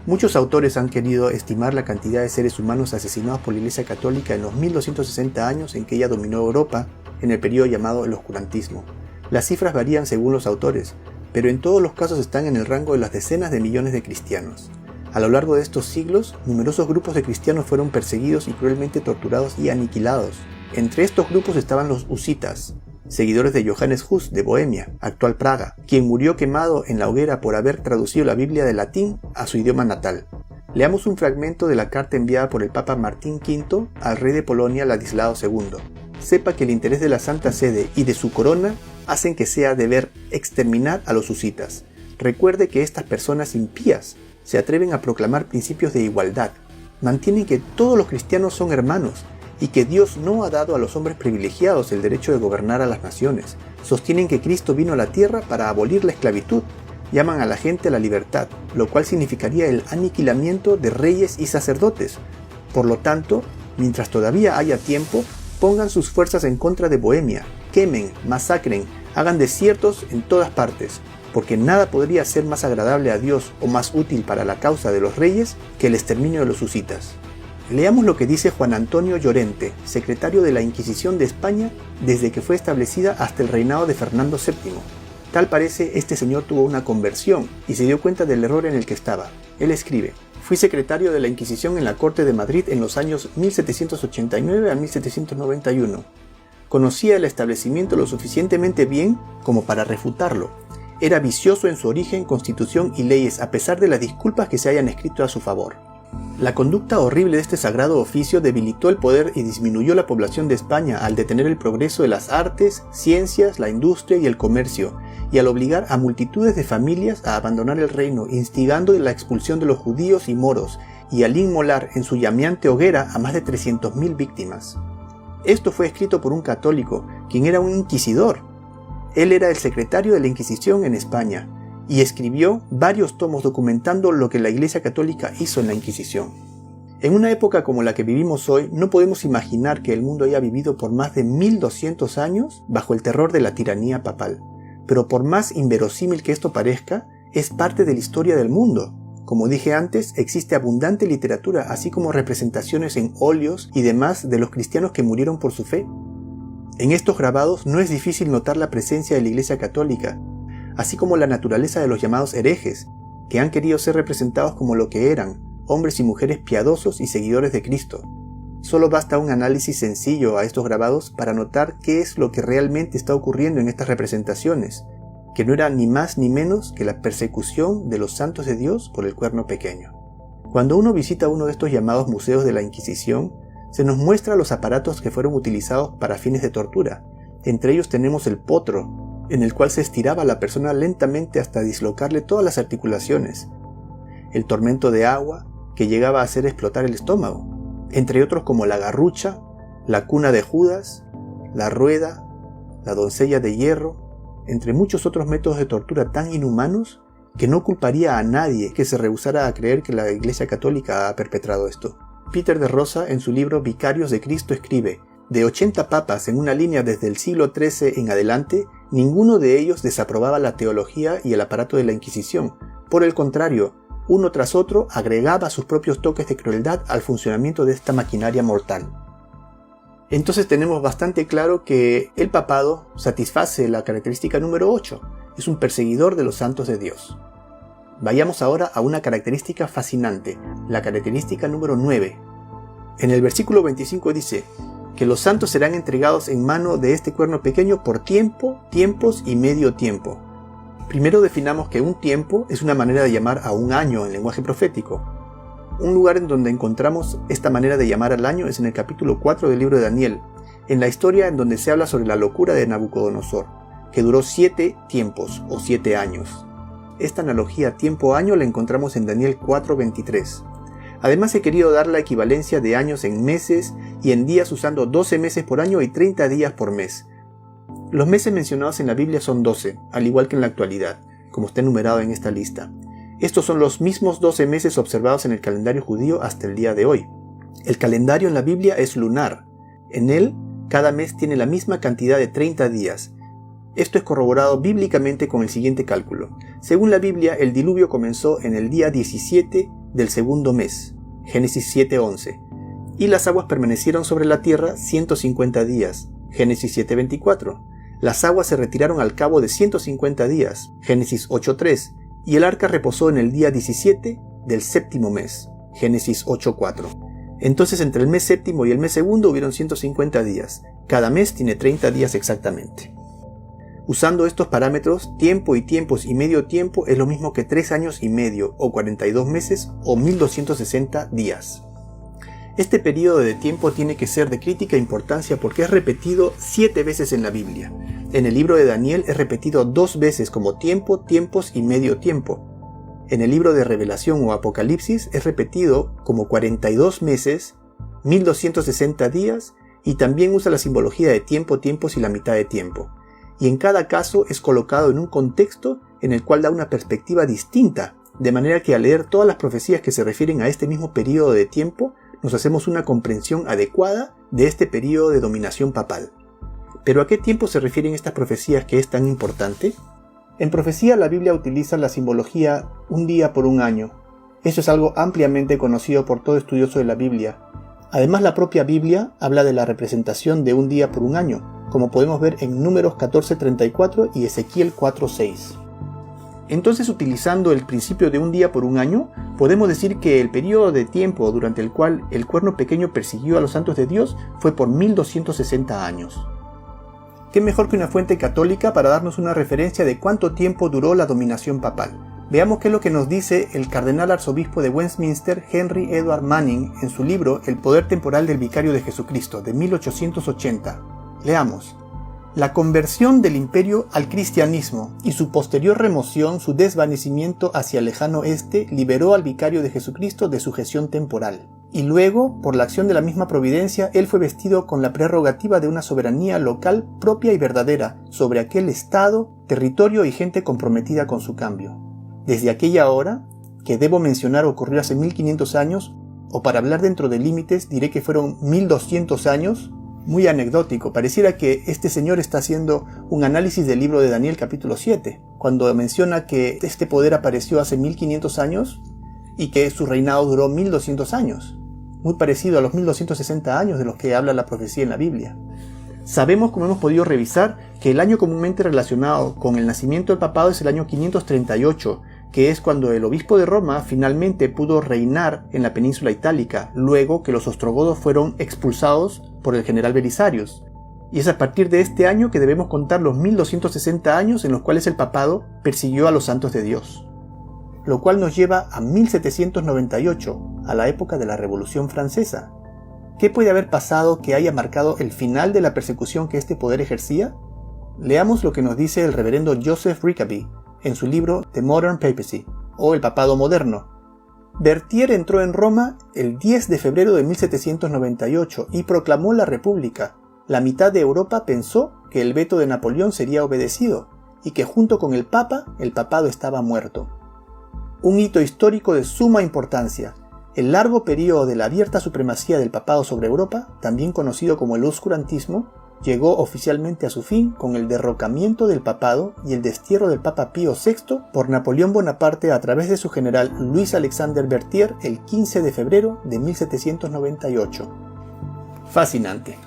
Muchos autores han querido estimar la cantidad de seres humanos asesinados por la Iglesia Católica en los 1260 años en que ella dominó Europa, en el periodo llamado el oscurantismo. Las cifras varían según los autores, pero en todos los casos están en el rango de las decenas de millones de cristianos. A lo largo de estos siglos, numerosos grupos de cristianos fueron perseguidos y cruelmente torturados y aniquilados. Entre estos grupos estaban los husitas, seguidores de Johannes Hus de Bohemia, actual Praga, quien murió quemado en la hoguera por haber traducido la Biblia del latín a su idioma natal. Leamos un fragmento de la carta enviada por el Papa Martín V al rey de Polonia Ladislao II. Sepa que el interés de la Santa Sede y de su corona hacen que sea deber exterminar a los husitas. Recuerde que estas personas impías se atreven a proclamar principios de igualdad, mantienen que todos los cristianos son hermanos y que Dios no ha dado a los hombres privilegiados el derecho de gobernar a las naciones. Sostienen que Cristo vino a la tierra para abolir la esclavitud. Llaman a la gente a la libertad, lo cual significaría el aniquilamiento de reyes y sacerdotes. Por lo tanto, mientras todavía haya tiempo, pongan sus fuerzas en contra de Bohemia, quemen, masacren, hagan desiertos en todas partes, porque nada podría ser más agradable a Dios o más útil para la causa de los reyes que el exterminio de los husitas. Leamos lo que dice Juan Antonio Llorente, secretario de la Inquisición de España desde que fue establecida hasta el reinado de Fernando VII. Tal parece este señor tuvo una conversión y se dio cuenta del error en el que estaba. Él escribe: fui secretario de la Inquisición en la Corte de Madrid en los años 1789 a 1791. Conocía el establecimiento lo suficientemente bien como para refutarlo. Era vicioso en su origen, constitución y leyes, a pesar de las disculpas que se hayan escrito a su favor. La conducta horrible de este sagrado oficio debilitó el poder y disminuyó la población de España al detener el progreso de las artes, ciencias, la industria y el comercio, y al obligar a multitudes de familias a abandonar el reino, instigando la expulsión de los judíos y moros, y al inmolar en su llameante hoguera a más de 300.000 víctimas. Esto fue escrito por un católico, quien era un inquisidor. Él era el secretario de la Inquisición en España, y escribió varios tomos documentando lo que la Iglesia Católica hizo en la Inquisición. En una época como la que vivimos hoy, no podemos imaginar que el mundo haya vivido por más de 1200 años bajo el terror de la tiranía papal. Pero por más inverosímil que esto parezca, es parte de la historia del mundo. Como dije antes, existe abundante literatura, así como representaciones en óleos y demás de los cristianos que murieron por su fe. En estos grabados no es difícil notar la presencia de la Iglesia Católica, así como la naturaleza de los llamados herejes, que han querido ser representados como lo que eran, hombres y mujeres piadosos y seguidores de Cristo. Solo basta un análisis sencillo a estos grabados para notar qué es lo que realmente está ocurriendo en estas representaciones, que no era ni más ni menos que la persecución de los santos de Dios por el cuerno pequeño. Cuando uno visita uno de estos llamados museos de la Inquisición, se nos muestra los aparatos que fueron utilizados para fines de tortura. Entre ellos tenemos el potro, en el cual se estiraba a la persona lentamente hasta dislocarle todas las articulaciones, el tormento de agua, que llegaba a hacer explotar el estómago, entre otros como la garrucha, la cuna de Judas, la rueda, la doncella de hierro, entre muchos otros métodos de tortura tan inhumanos que no culparía a nadie que se rehusara a creer que la Iglesia Católica ha perpetrado esto. Peter de Rosa, en su libro Vicarios de Cristo, escribe: de 80 papas en una línea desde el siglo XIII en adelante, ninguno de ellos desaprobaba la teología y el aparato de la Inquisición. Por el contrario, uno tras otro agregaba sus propios toques de crueldad al funcionamiento de esta maquinaria mortal. Entonces tenemos bastante claro que el papado satisface la característica número 8, es un perseguidor de los santos de Dios. Vayamos ahora a una característica fascinante, la característica número 9. En el versículo 25 dice que los santos serán entregados en mano de este cuerno pequeño por tiempo, tiempos y medio tiempo. Primero definamos que un tiempo es una manera de llamar a un año en lenguaje profético. Un lugar en donde encontramos esta manera de llamar al año es en el capítulo 4 del libro de Daniel, en la historia en donde se habla sobre la locura de Nabucodonosor, que duró 7 tiempos o 7 años. Esta analogía tiempo-año la encontramos en Daniel 4:23. Además he querido dar la equivalencia de años en meses y en días usando 12 meses por año y 30 días por mes. Los meses mencionados en la Biblia son 12, al igual que en la actualidad, como está enumerado en esta lista. Estos son los mismos 12 meses observados en el calendario judío hasta el día de hoy. El calendario en la Biblia es lunar. En él, cada mes tiene la misma cantidad de 30 días. Esto es corroborado bíblicamente con el siguiente cálculo. Según la Biblia, el diluvio comenzó en el día 17 del segundo mes, Génesis 7:11, y las aguas permanecieron sobre la tierra 150 días, Génesis 7:24. Las aguas se retiraron al cabo de 150 días, Génesis 8:3, y el arca reposó en el día 17 del séptimo mes, Génesis 8:4. Entonces entre el mes séptimo y el mes segundo hubieron 150 días. Cada mes tiene 30 días exactamente. Usando estos parámetros, tiempo y tiempos y medio tiempo es lo mismo que 3 años y medio, o 42 meses, o 1260 días. Este periodo de tiempo tiene que ser de crítica importancia porque es repetido 7 veces en la Biblia. En el libro de Daniel es repetido 2 veces como tiempo, tiempos y medio tiempo. En el libro de Revelación o Apocalipsis es repetido como 42 meses, 1260 días, y también usa la simbología de tiempo, tiempos y la mitad de tiempo. Y en cada caso es colocado en un contexto en el cual da una perspectiva distinta, de manera que al leer todas las profecías que se refieren a este mismo periodo de tiempo, nos hacemos una comprensión adecuada de este periodo de dominación papal. ¿Pero a qué tiempo se refieren estas profecías que es tan importante? En profecía la Biblia utiliza la simbología un día por un año. Eso es algo ampliamente conocido por todo estudioso de la Biblia. Además, la propia Biblia habla de la representación de un día por un año, como podemos ver en Números 14:34 y Ezequiel 4:6. Entonces, utilizando el principio de un día por un año, podemos decir que el periodo de tiempo durante el cual el cuerno pequeño persiguió a los santos de Dios fue por 1260 años. ¿Qué mejor que una fuente católica para darnos una referencia de cuánto tiempo duró la dominación papal? Veamos qué es lo que nos dice el cardenal arzobispo de Westminster, Henry Edward Manning, en su libro El poder temporal del vicario de Jesucristo, de 1880. Leamos. La conversión del imperio al cristianismo y su posterior remoción, su desvanecimiento hacia el lejano este, liberó al vicario de Jesucristo de sujeción temporal. Y luego, por la acción de la misma providencia, él fue vestido con la prerrogativa de una soberanía local propia y verdadera sobre aquel estado, territorio y gente comprometida con su cambio. Desde aquella hora, que debo mencionar ocurrió hace 1500 años, o para hablar dentro de límites diré que fueron 1200 años, muy anecdótico, pareciera que este señor está haciendo un análisis del libro de Daniel capítulo 7, cuando menciona que este poder apareció hace 1500 años y que su reinado duró 1200 años, muy parecido a los 1260 años de los que habla la profecía en la Biblia. Sabemos, como hemos podido revisar, que el año comúnmente relacionado con el nacimiento del papado es el año 538, que es cuando el obispo de Roma finalmente pudo reinar en la península itálica, luego que los ostrogodos fueron expulsados por el general Belisarius. Y es a partir de este año que debemos contar los 1260 años en los cuales el papado persiguió a los santos de Dios. Lo cual nos lleva a 1798, a la época de la Revolución Francesa. ¿Qué puede haber pasado que haya marcado el final de la persecución que este poder ejercía? Leamos lo que nos dice el reverendo Joseph Rickaby en su libro The Modern Papacy, o El Papado Moderno. Berthier entró en Roma el 10 de febrero de 1798 y proclamó la República. La mitad de Europa pensó que el veto de Napoleón sería obedecido y que junto con el Papa, el papado estaba muerto. Un hito histórico de suma importancia. El largo periodo de la abierta supremacía del papado sobre Europa, también conocido como el oscurantismo, llegó oficialmente a su fin con el derrocamiento del papado y el destierro del Papa Pío VI por Napoleón Bonaparte a través de su general Luis Alexander Berthier el 15 de febrero de 1798. Fascinante.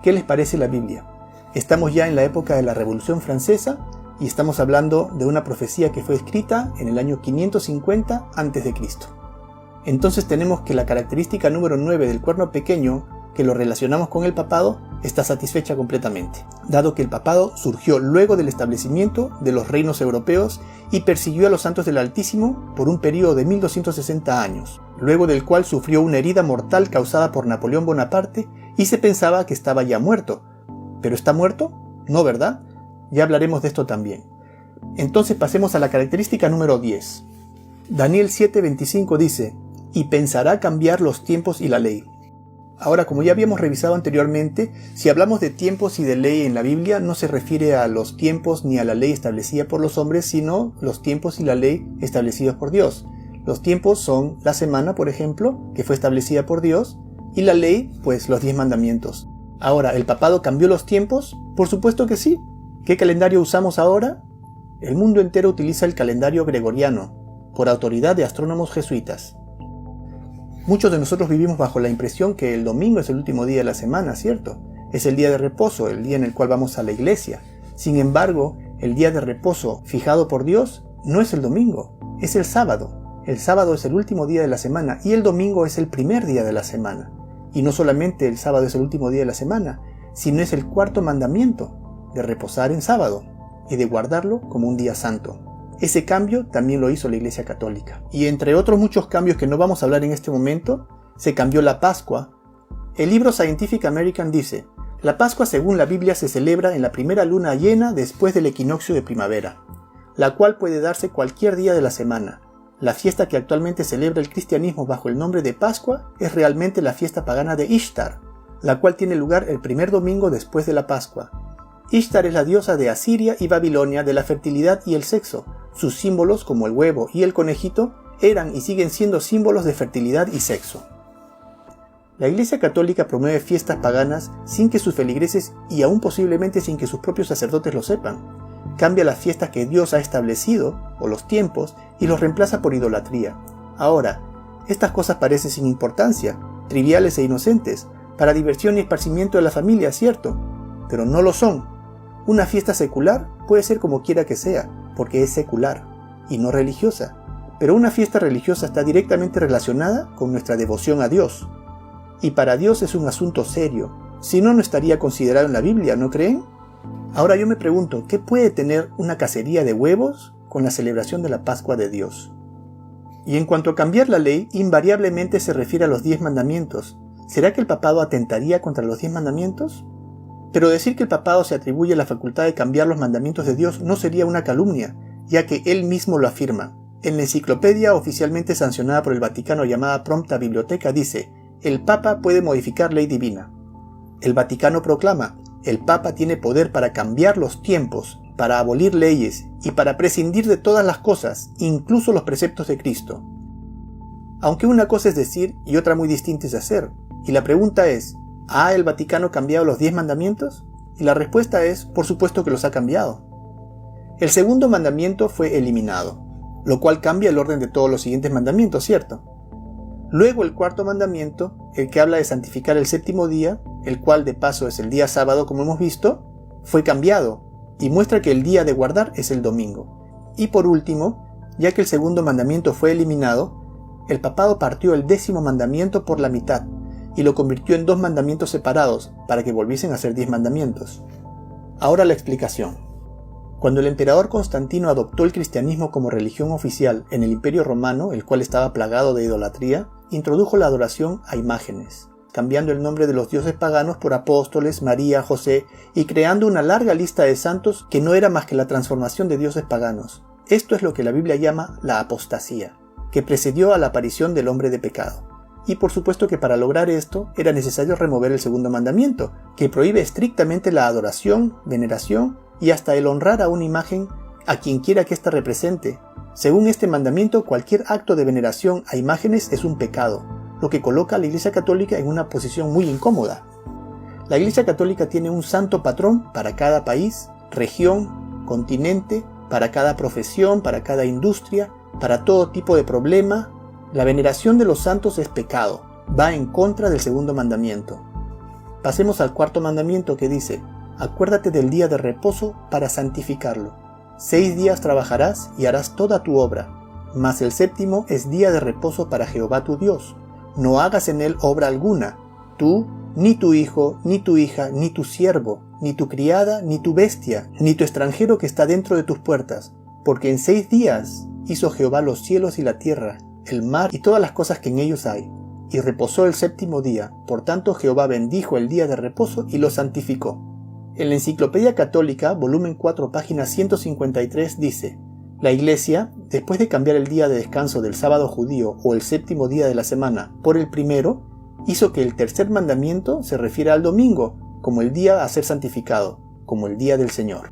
¿Qué les parece la Biblia? Estamos ya en la época de la Revolución Francesa y estamos hablando de una profecía que fue escrita en el año 550 a.C. Entonces tenemos que la característica número 9 del cuerno pequeño, que lo relacionamos con el papado, está satisfecha completamente, dado que el papado surgió luego del establecimiento de los reinos europeos y persiguió a los santos del Altísimo por un periodo de 1260 años, luego del cual sufrió una herida mortal causada por Napoleón Bonaparte y se pensaba que estaba ya muerto. ¿Pero está muerto? No, ¿verdad? Ya hablaremos de esto también. Entonces pasemos a la característica número 10. Daniel 7:25 dice: «Y pensará cambiar los tiempos y la ley». Ahora, como ya habíamos revisado anteriormente, si hablamos de tiempos y de ley en la Biblia, no se refiere a los tiempos ni a la ley establecida por los hombres, sino los tiempos y la ley establecidos por Dios. Los tiempos son la semana, por ejemplo, que fue establecida por Dios, y la ley, pues los 10 mandamientos. Ahora, ¿el papado cambió los tiempos? Por supuesto que sí. ¿Qué calendario usamos ahora? El mundo entero utiliza el calendario gregoriano, por autoridad de astrónomos jesuitas. Muchos de nosotros vivimos bajo la impresión que el domingo es el último día de la semana, ¿cierto? Es el día de reposo, el día en el cual vamos a la iglesia. Sin embargo, el día de reposo fijado por Dios no es el domingo, es el sábado. El sábado es el último día de la semana y el domingo es el primer día de la semana. Y no solamente el sábado es el último día de la semana, sino es el cuarto mandamiento, de reposar en sábado y de guardarlo como un día santo. Ese cambio también lo hizo la Iglesia Católica. Y entre otros muchos cambios que no vamos a hablar en este momento, se cambió la Pascua. El libro Scientific American dice: la Pascua según la Biblia se celebra en la primera luna llena después del equinoccio de primavera, la cual puede darse cualquier día de la semana. La fiesta que actualmente celebra el cristianismo bajo el nombre de Pascua es realmente la fiesta pagana de Ishtar, la cual tiene lugar el primer domingo después de la Pascua. Ishtar es la diosa de Asiria y Babilonia de la fertilidad y el sexo. Sus símbolos, como el huevo y el conejito, eran y siguen siendo símbolos de fertilidad y sexo. La Iglesia Católica promueve fiestas paganas sin que sus feligreses y aún posiblemente sin que sus propios sacerdotes lo sepan. Cambia las fiestas que Dios ha establecido, o los tiempos, y los reemplaza por idolatría. Ahora, estas cosas parecen sin importancia, triviales e inocentes, para diversión y esparcimiento de la familia, cierto, pero no lo son. Una fiesta secular puede ser como quiera que sea, porque es secular y no religiosa, pero una fiesta religiosa está directamente relacionada con nuestra devoción a Dios. Y para Dios es un asunto serio, si no, no estaría considerado en la Biblia, ¿no creen? Ahora yo me pregunto, ¿qué puede tener una cacería de huevos con la celebración de la Pascua de Dios? Y en cuanto a cambiar la ley, invariablemente se refiere a los 10 mandamientos. ¿Será que el papado atentaría contra los 10 mandamientos? Pero decir que el papado se atribuye la facultad de cambiar los mandamientos de Dios no sería una calumnia, ya que él mismo lo afirma. En la enciclopedia oficialmente sancionada por el Vaticano llamada Prompta Biblioteca dice: el Papa puede modificar ley divina. El Vaticano proclama: el Papa tiene poder para cambiar los tiempos, para abolir leyes y para prescindir de todas las cosas, incluso los preceptos de Cristo. Aunque una cosa es decir y otra muy distinta es hacer, y la pregunta es: ¿ha el Vaticano cambiado los 10 mandamientos? Y la respuesta es: por supuesto que los ha cambiado. El segundo mandamiento fue eliminado, lo cual cambia el orden de todos los siguientes mandamientos, ¿cierto? Luego el cuarto mandamiento, el que habla de santificar el séptimo día, el cual de paso es el día sábado como hemos visto, fue cambiado y muestra que el día de guardar es el domingo. Y por último, ya que el segundo mandamiento fue eliminado, el papado partió el 10º mandamiento por la mitad y lo convirtió en 2 mandamientos separados para que volviesen a ser 10 mandamientos. Ahora la explicación. Cuando el emperador Constantino adoptó el cristianismo como religión oficial en el Imperio Romano, el cual estaba plagado de idolatría, introdujo la adoración a imágenes, cambiando el nombre de los dioses paganos por apóstoles, María, José, y creando una larga lista de santos que no era más que la transformación de dioses paganos. Esto es lo que la Biblia llama la apostasía, que precedió a la aparición del hombre de pecado. Y por supuesto que para lograr esto era necesario remover el segundo mandamiento, que prohíbe estrictamente la adoración, veneración y hasta el honrar a una imagen a quien quiera que ésta represente. Según este mandamiento, cualquier acto de veneración a imágenes es un pecado, lo que coloca a la Iglesia Católica en una posición muy incómoda. La Iglesia Católica tiene un santo patrón para cada país, región, continente, para cada profesión, para cada industria, para todo tipo de problema. La veneración de los santos es pecado, va en contra del segundo mandamiento. Pasemos al cuarto mandamiento que dice: acuérdate del día de reposo para santificarlo. 6 días trabajarás y harás toda tu obra, mas el 7º es día de reposo para Jehová tu Dios. No hagas en él obra alguna, tú, ni tu hijo, ni tu hija, ni tu siervo, ni tu criada, ni tu bestia, ni tu extranjero que está dentro de tus puertas, porque en 6 días hizo Jehová los cielos y la tierra, el mar y todas las cosas que en ellos hay, y reposó el 7º día. Por tanto Jehová bendijo el día de reposo y lo santificó. En la Enciclopedia Católica, volumen 4, página 153 dice: la Iglesia, después de cambiar el día de descanso del sábado judío o el 7º día de la semana por el primero, hizo que el tercer mandamiento se refiera al domingo, como el día a ser santificado, como el día del Señor.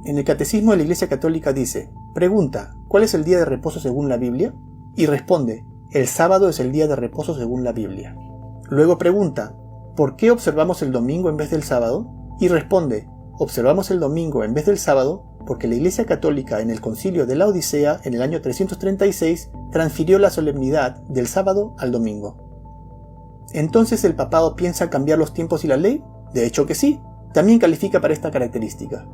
En el Catecismo de la Iglesia Católica dice: pregunta, ¿cuál es el día de reposo según la Biblia? Y responde: el sábado es el día de reposo según la Biblia. Luego pregunta: ¿por qué observamos el domingo en vez del sábado? Y responde: observamos el domingo en vez del sábado porque la Iglesia Católica en el Concilio de la Odisea en el año 336 transfirió la solemnidad del sábado al domingo. ¿Entonces el papado piensa cambiar los tiempos y la ley? De hecho que sí, también califica para esta característica.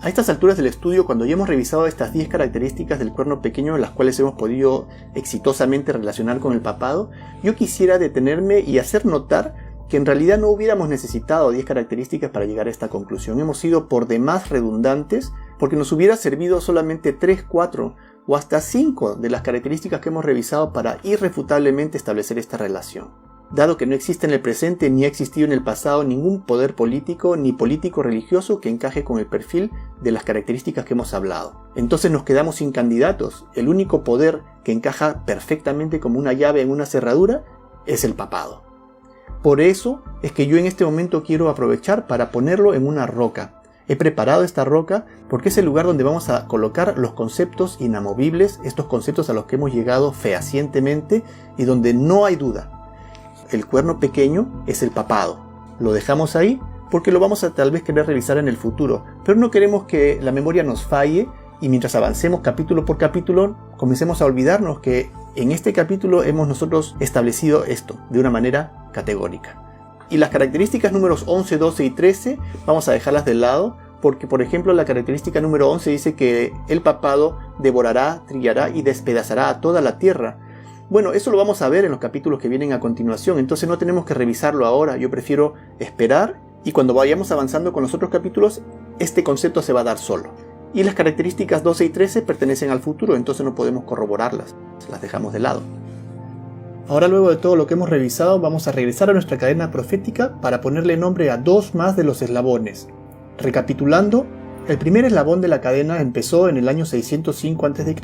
A estas alturas del estudio, cuando ya hemos revisado estas 10 características del cuerno pequeño, las cuales hemos podido exitosamente relacionar con el papado, yo quisiera detenerme y hacer notar que en realidad no hubiéramos necesitado 10 características para llegar a esta conclusión. Hemos sido por demás redundantes porque nos hubiera servido solamente 3, 4 o hasta 5 de las características que hemos revisado para irrefutablemente establecer esta relación. Dado que no existe en el presente ni ha existido en el pasado ningún poder político ni político religioso que encaje con el perfil de las características que hemos hablado. Entonces nos quedamos sin candidatos. El único poder que encaja perfectamente como una llave en una cerradura es el papado. Por eso es que yo en este momento quiero aprovechar para ponerlo en una roca. He preparado esta roca porque es el lugar donde vamos a colocar los conceptos inamovibles, estos conceptos a los que hemos llegado fehacientemente y donde no hay duda. El cuerno pequeño es el papado. Lo dejamos ahí porque lo vamos a tal vez querer revisar en el futuro, pero no queremos que la memoria nos falle y mientras avancemos capítulo por capítulo comencemos a olvidarnos que en este capítulo hemos nosotros establecido esto de una manera categórica. Y las características números 11, 12 y 13 vamos a dejarlas de lado porque, por ejemplo, la característica número 11 dice que el papado devorará, trillará y despedazará a toda la tierra. Bueno, eso lo vamos a ver en los capítulos que vienen a continuación, entonces no tenemos que revisarlo ahora. Yo prefiero esperar y cuando vayamos avanzando con los otros capítulos, este concepto se va a dar solo. Y las características 12 y 13 pertenecen al futuro, entonces no podemos corroborarlas, las dejamos de lado. Ahora, luego de todo lo que hemos revisado, vamos a regresar a nuestra cadena profética para ponerle nombre a 2 más de los eslabones. Recapitulando, el primer eslabón de la cadena empezó en el año 605 a.C.,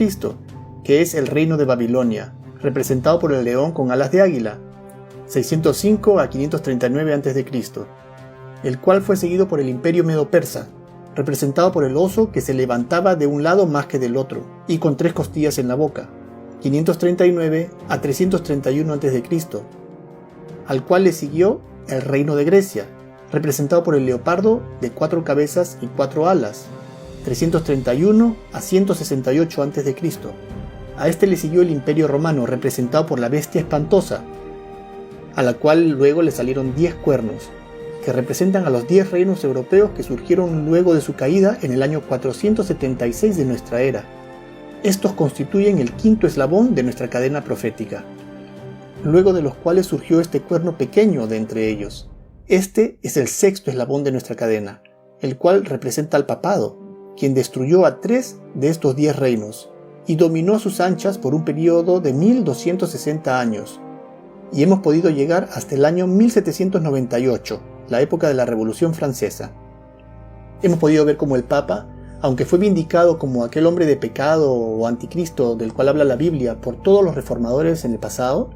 que es el reino de Babilonia, representado por el león con alas de águila, 605 a 539 a.C., el cual fue seguido por el imperio medo-persa, representado por el oso que se levantaba de un lado más que del otro, y con 3 costillas en la boca, 539 a 331 a.C., al cual le siguió el reino de Grecia, representado por el leopardo de 4 cabezas y 4 alas, 331 a 168 a.C., A este le siguió el Imperio Romano, representado por la bestia espantosa. a la cual luego le salieron 10 cuernos, que representan a los 10 reinos europeos que surgieron luego de su caída en el año 476 de nuestra era. Estos constituyen el quinto eslabón de nuestra cadena profética, luego de los cuales surgió este cuerno pequeño de entre ellos. Este es el sexto eslabón de nuestra cadena, el cual representa al papado, quien destruyó a 3 de estos 10 reinos, y dominó a sus anchas por un periodo de 1260 años, y hemos podido llegar hasta el año 1798, la época de la Revolución Francesa. Hemos podido ver cómo el Papa, aunque fue vindicado como aquel hombre de pecado o anticristo del cual habla la Biblia por todos los reformadores en el pasado,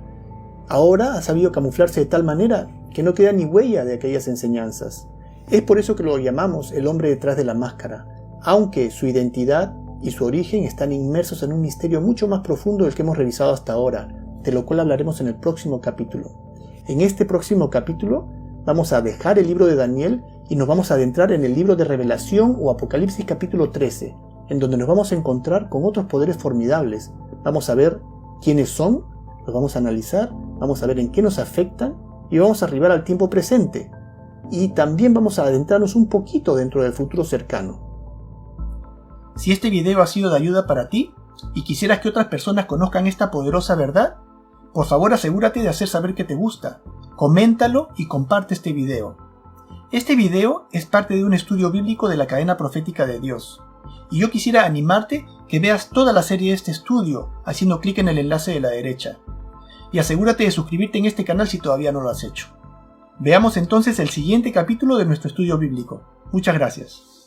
ahora ha sabido camuflarse de tal manera que no queda ni huella de aquellas enseñanzas. Es por eso que lo llamamos el hombre detrás de la máscara, aunque su identidad y su origen están inmersos en un misterio mucho más profundo del que hemos revisado hasta ahora, de lo cual hablaremos en el próximo capítulo. En este próximo capítulo vamos a dejar el libro de Daniel y nos vamos a adentrar en el libro de Revelación o Apocalipsis capítulo 13, en donde nos vamos a encontrar con otros poderes formidables. Vamos a ver quiénes son, los vamos a analizar, vamos a ver en qué nos afectan y vamos a arribar al tiempo presente. Y también vamos a adentrarnos un poquito dentro del futuro cercano. Si este video ha sido de ayuda para ti y quisieras que otras personas conozcan esta poderosa verdad, por favor asegúrate de hacer saber que te gusta, coméntalo y comparte este video. Este video es parte de un estudio bíblico de la cadena profética de Dios, y yo quisiera animarte que veas toda la serie de este estudio haciendo clic en el enlace de la derecha. Y asegúrate de suscribirte en este canal si todavía no lo has hecho. Veamos entonces el siguiente capítulo de nuestro estudio bíblico. Muchas gracias.